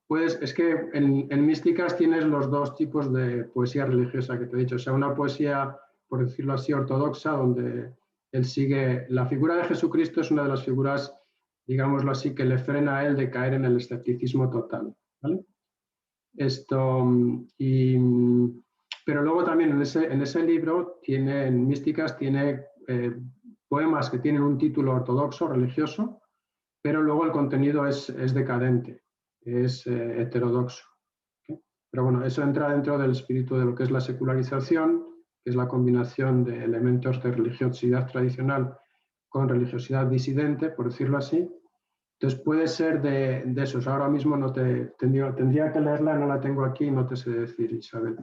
Pues es que en Místicas tienes los dos tipos de poesía religiosa que te he dicho, o sea, una poesía, por decirlo así, ortodoxa, donde él sigue, la figura de Jesucristo es una de las figuras, digámoslo así, que le frena a él de caer en el escepticismo total, ¿vale? Pero luego también en ese libro, en Místicas, tiene poemas que tienen un título ortodoxo, religioso, pero luego el contenido es decadente, es heterodoxo. ¿Okay? Pero bueno, eso entra dentro del espíritu de lo que es la secularización, que es la combinación de elementos de religiosidad tradicional con religiosidad disidente, por decirlo así. Entonces puede ser de esos. Ahora mismo no tendría que leerla, no la tengo aquí, no te sé decir, Isabel.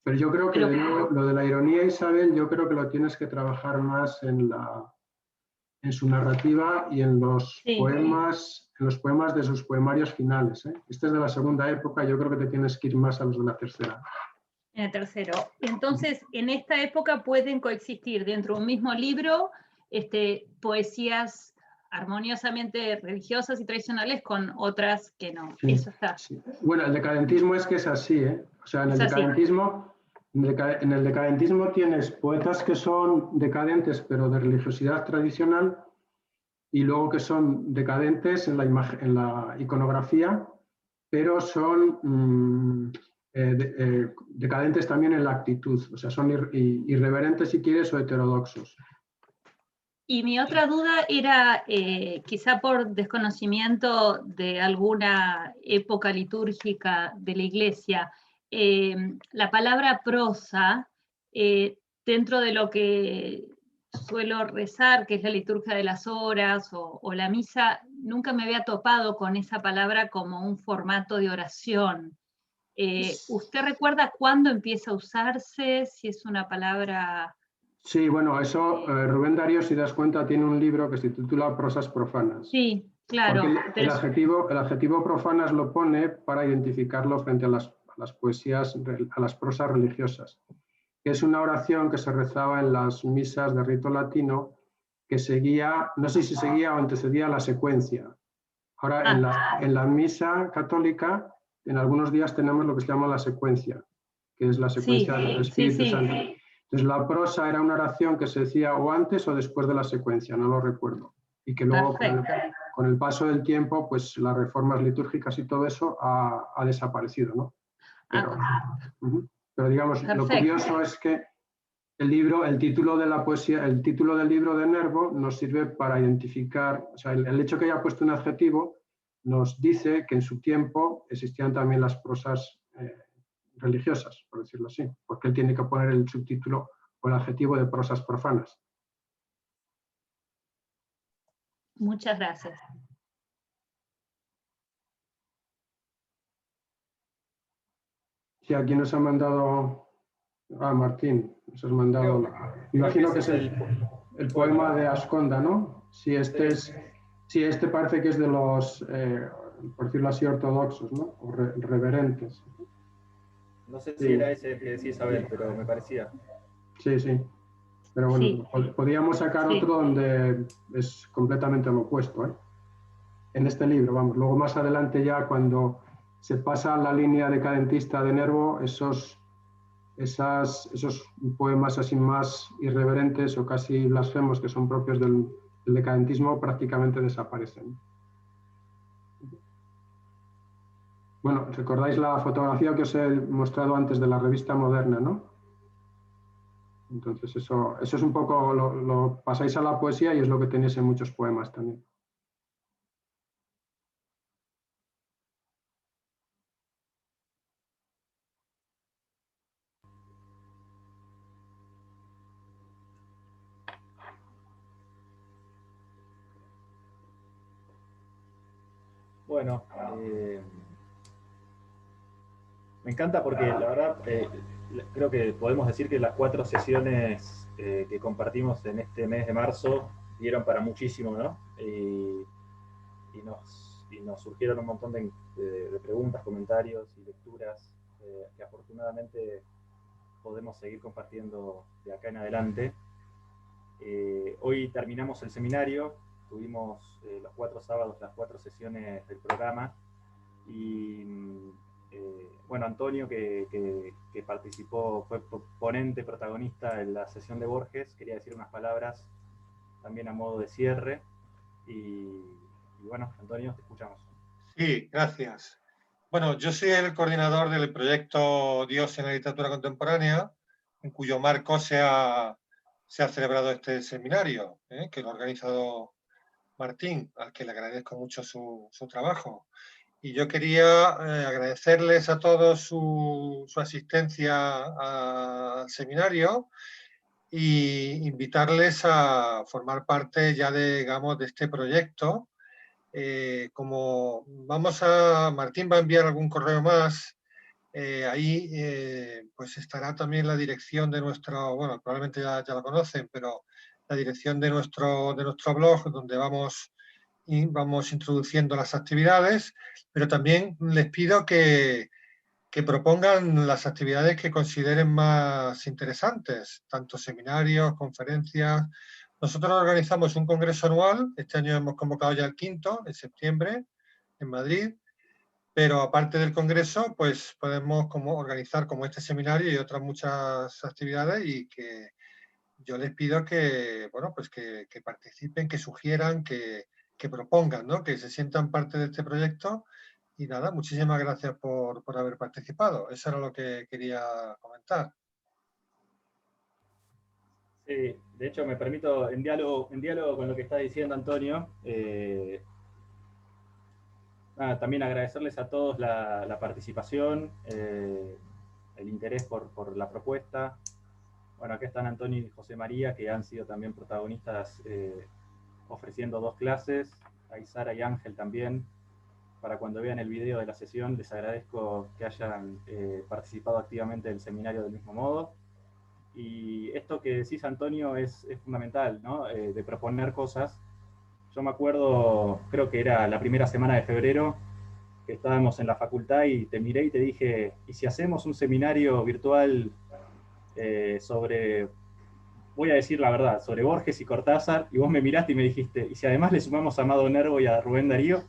Pero yo creo que lo de la ironía, Isabel, yo creo que lo tienes que trabajar más en su narrativa y en los poemas de sus poemarios finales. Este es de la segunda época, yo creo que te tienes que ir más a los de la tercera.
En el tercero. Entonces, en esta época pueden coexistir dentro de un mismo libro poesías armoniosamente religiosas y tradicionales con otras que no. Sí, eso está.
Sí. Bueno, el decadentismo es que es así, O sea, en el decadentismo tienes poetas que son decadentes, pero de religiosidad tradicional, y luego que son decadentes en la iconografía, pero son decadentes también en la actitud, o sea, son irreverentes si quieres o heterodoxos.
Y mi otra duda era, quizá por desconocimiento de alguna época litúrgica de la Iglesia, la palabra prosa, dentro de lo que suelo rezar, que es la liturgia de las horas o la misa, nunca me había topado con esa palabra como un formato de oración. ¿Usted recuerda cuándo empieza a usarse? Si es una palabra...
Sí, bueno, eso Rubén Darío, si das cuenta, tiene un libro que se titula Prosas profanas.
Sí, claro.
Porque el adjetivo profanas lo pone para identificarlo frente a las poesías, a las prosas religiosas, que es una oración que se rezaba en las misas de rito latino, que seguía, no sé si seguía o antecedía la secuencia. Ahora, en la misa católica, en algunos días tenemos lo que se llama la secuencia, que es la secuencia del Espíritu Santo. Entonces, la prosa era una oración que se decía o antes o después de la secuencia, no lo recuerdo. Y que luego, con el paso del tiempo, pues las reformas litúrgicas y todo eso ha desaparecido, ¿no? Pero digamos, lo curioso es que el título de la poesía, el título del libro de Nervo nos sirve para identificar, o sea, el hecho que haya puesto un adjetivo nos dice que en su tiempo existían también las prosas religiosas, por decirlo así, porque él tiene que poner el subtítulo o el adjetivo de prosas profanas.
Muchas gracias.
Sí, aquí nos ha mandado... Martín, nos has mandado... Imagino que es el poema de Asconda, ¿no? Si este parece que es de los, por decirlo así, ortodoxos, ¿no? O reverentes.
No sé si era ese que decís, a ver, pero me parecía.
Sí, sí. Pero bueno, podríamos sacar otro donde es completamente lo opuesto, ¿eh? En este libro, vamos. Luego más adelante ya cuando se pasa la línea decadentista de Nervo, esos poemas así más irreverentes o casi blasfemos que son propios del decadentismo prácticamente desaparecen. Bueno, recordáis la fotografía que os he mostrado antes de la revista Moderna, ¿no? Entonces eso es un poco, lo pasáis a la poesía y es lo que tenéis en muchos poemas también.
Bueno, me encanta porque la verdad creo que podemos decir que las 4 sesiones que compartimos en este mes de marzo dieron para muchísimo, ¿no? Y nos surgieron un montón de preguntas, comentarios y lecturas que afortunadamente podemos seguir compartiendo de acá en adelante. Hoy terminamos el seminario, tuvimos los 4 sábados, las 4 sesiones del programa y bueno, Antonio que participó, fue ponente, protagonista en la sesión de Borges, quería decir unas palabras también a modo de cierre y bueno, Antonio, te escuchamos.
Sí, gracias. Bueno, yo soy el coordinador del proyecto Dios en la literatura contemporánea, en cuyo marco se ha celebrado este seminario, que lo ha organizado Martín, al que le agradezco mucho su trabajo. Y yo quería agradecerles a todos su asistencia al seminario e invitarles a formar parte ya de, digamos, de este proyecto. Como Martín va a enviar algún correo más, ahí pues estará también la dirección de nuestro, bueno, probablemente ya lo conocen, pero la dirección de nuestro blog, donde vamos introduciendo las actividades, pero también les pido que propongan las actividades que consideren más interesantes, tanto seminarios, conferencias. Nosotros organizamos un congreso anual, este año hemos convocado ya el 5º, en septiembre, en Madrid, pero aparte del congreso, pues podemos organizar como este seminario y otras muchas actividades y que yo les pido que, bueno, pues que participen, que sugieran, que propongan, ¿no? Que se sientan parte de este proyecto Y nada, muchísimas gracias por haber participado. Eso era lo que quería comentar.
Sí, de hecho me permito, en diálogo con lo que está diciendo Antonio, también agradecerles a todos la participación, el interés por la propuesta. Bueno, acá están Antonio y José María, que han sido también protagonistas ofreciendo 2 clases, a Sara y Ángel también. Para cuando vean el video de la sesión, les agradezco que hayan participado activamente del seminario del mismo modo. Y esto que decís, Antonio, es fundamental, ¿no? De proponer cosas. Yo me acuerdo, creo que era la primera semana de febrero, que estábamos en la facultad y te miré y te dije, ¿y si hacemos un seminario virtual sobre, voy a decir la verdad, sobre Borges y Cortázar? Y vos me miraste y me dijiste, ¿y si además le sumamos a Amado Nervo y a Rubén Darío?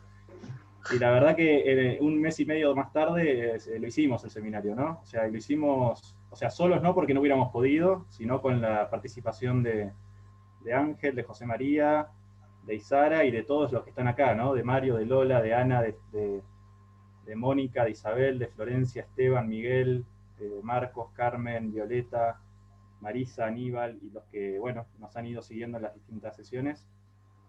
Y la verdad que un mes y medio más tarde lo hicimos el seminario, ¿no? O sea, lo hicimos, o sea, solos no porque no hubiéramos podido, sino con la participación de Ángel, de José María, de Isara y de todos los que están acá, ¿no? De Mario, de Lola, de Ana, de Mónica, de Isabel, de Florencia, Esteban, Miguel, Marcos, Carmen, Violeta, Marisa, Aníbal y los que, bueno, nos han ido siguiendo en las distintas sesiones.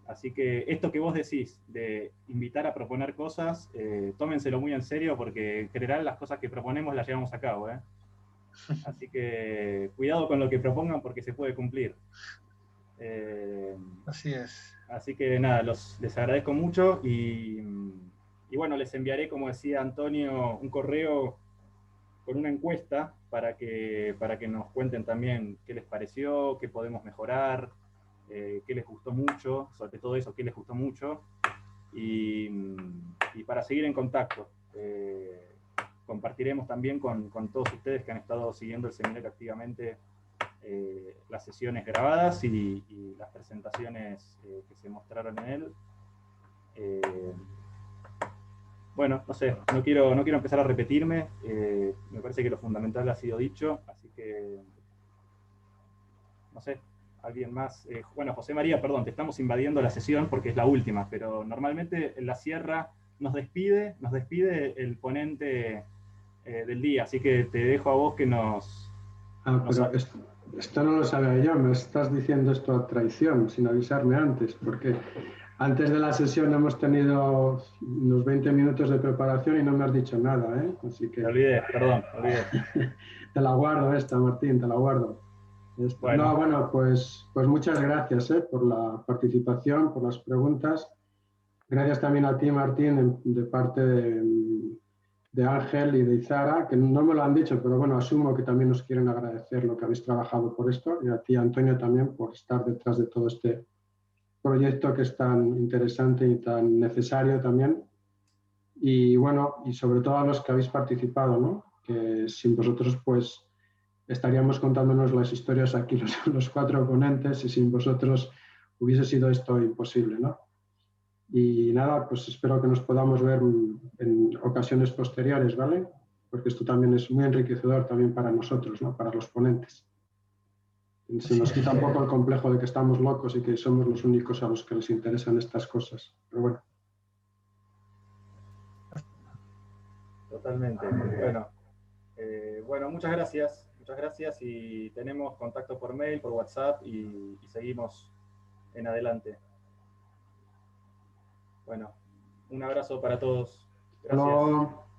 Así que esto que vos decís de invitar a proponer cosas, tómenselo muy en serio porque en general las cosas que proponemos las llevamos a cabo, ¿eh? Así que cuidado con lo que propongan porque se puede cumplir.
Así es.
Así que nada, les agradezco mucho y bueno, les enviaré, como decía Antonio, un correo con una encuesta para que nos cuenten también qué les pareció, qué podemos mejorar, qué les gustó mucho, sobre todo eso, qué les gustó mucho, y para seguir en contacto. Compartiremos también con todos ustedes que han estado siguiendo el seminario activamente las sesiones grabadas y las presentaciones que se mostraron en él. Bueno, no sé, no quiero empezar a repetirme, me parece que lo fundamental ha sido dicho, así que, no sé, alguien más. Bueno, José María, perdón, te estamos invadiendo la sesión porque es la última, pero normalmente en la sierra nos despide el ponente del día, así que te dejo a vos que nos...
Pero esto no lo sabía yo, me estás diciendo esto a traición, sin avisarme antes, porque antes de la sesión hemos tenido unos 20 minutos de preparación y no me has dicho nada, ¿eh? Así que...
Me olvidé, perdón, me olvidé.
Te la guardo esta, Martín, te la guardo.
Bueno.
No, bueno, pues muchas gracias por la participación, por las preguntas. Gracias también a ti, Martín, de parte de Ángel y de Izara, que no me lo han dicho, pero bueno, asumo que también nos quieren agradecer lo que habéis trabajado por esto, y a ti, Antonio, también por estar detrás de todo este proyecto que es tan interesante y tan necesario también. Y bueno, y sobre todo a los que habéis participado, ¿no? Que sin vosotros, pues, estaríamos contándonos las historias aquí los 4 ponentes y sin vosotros hubiese sido esto imposible, ¿no? Y nada, pues espero que nos podamos ver en ocasiones posteriores, ¿vale? Porque esto también es muy enriquecedor también para nosotros, ¿no? Para los ponentes. Se nos quita un poco el complejo de que estamos locos y que somos los únicos a los que les interesan estas cosas. Pero bueno.
Totalmente. Bueno, muchas gracias y tenemos contacto por mail, por WhatsApp y seguimos en adelante. Bueno, un abrazo para todos. Gracias.
Hello.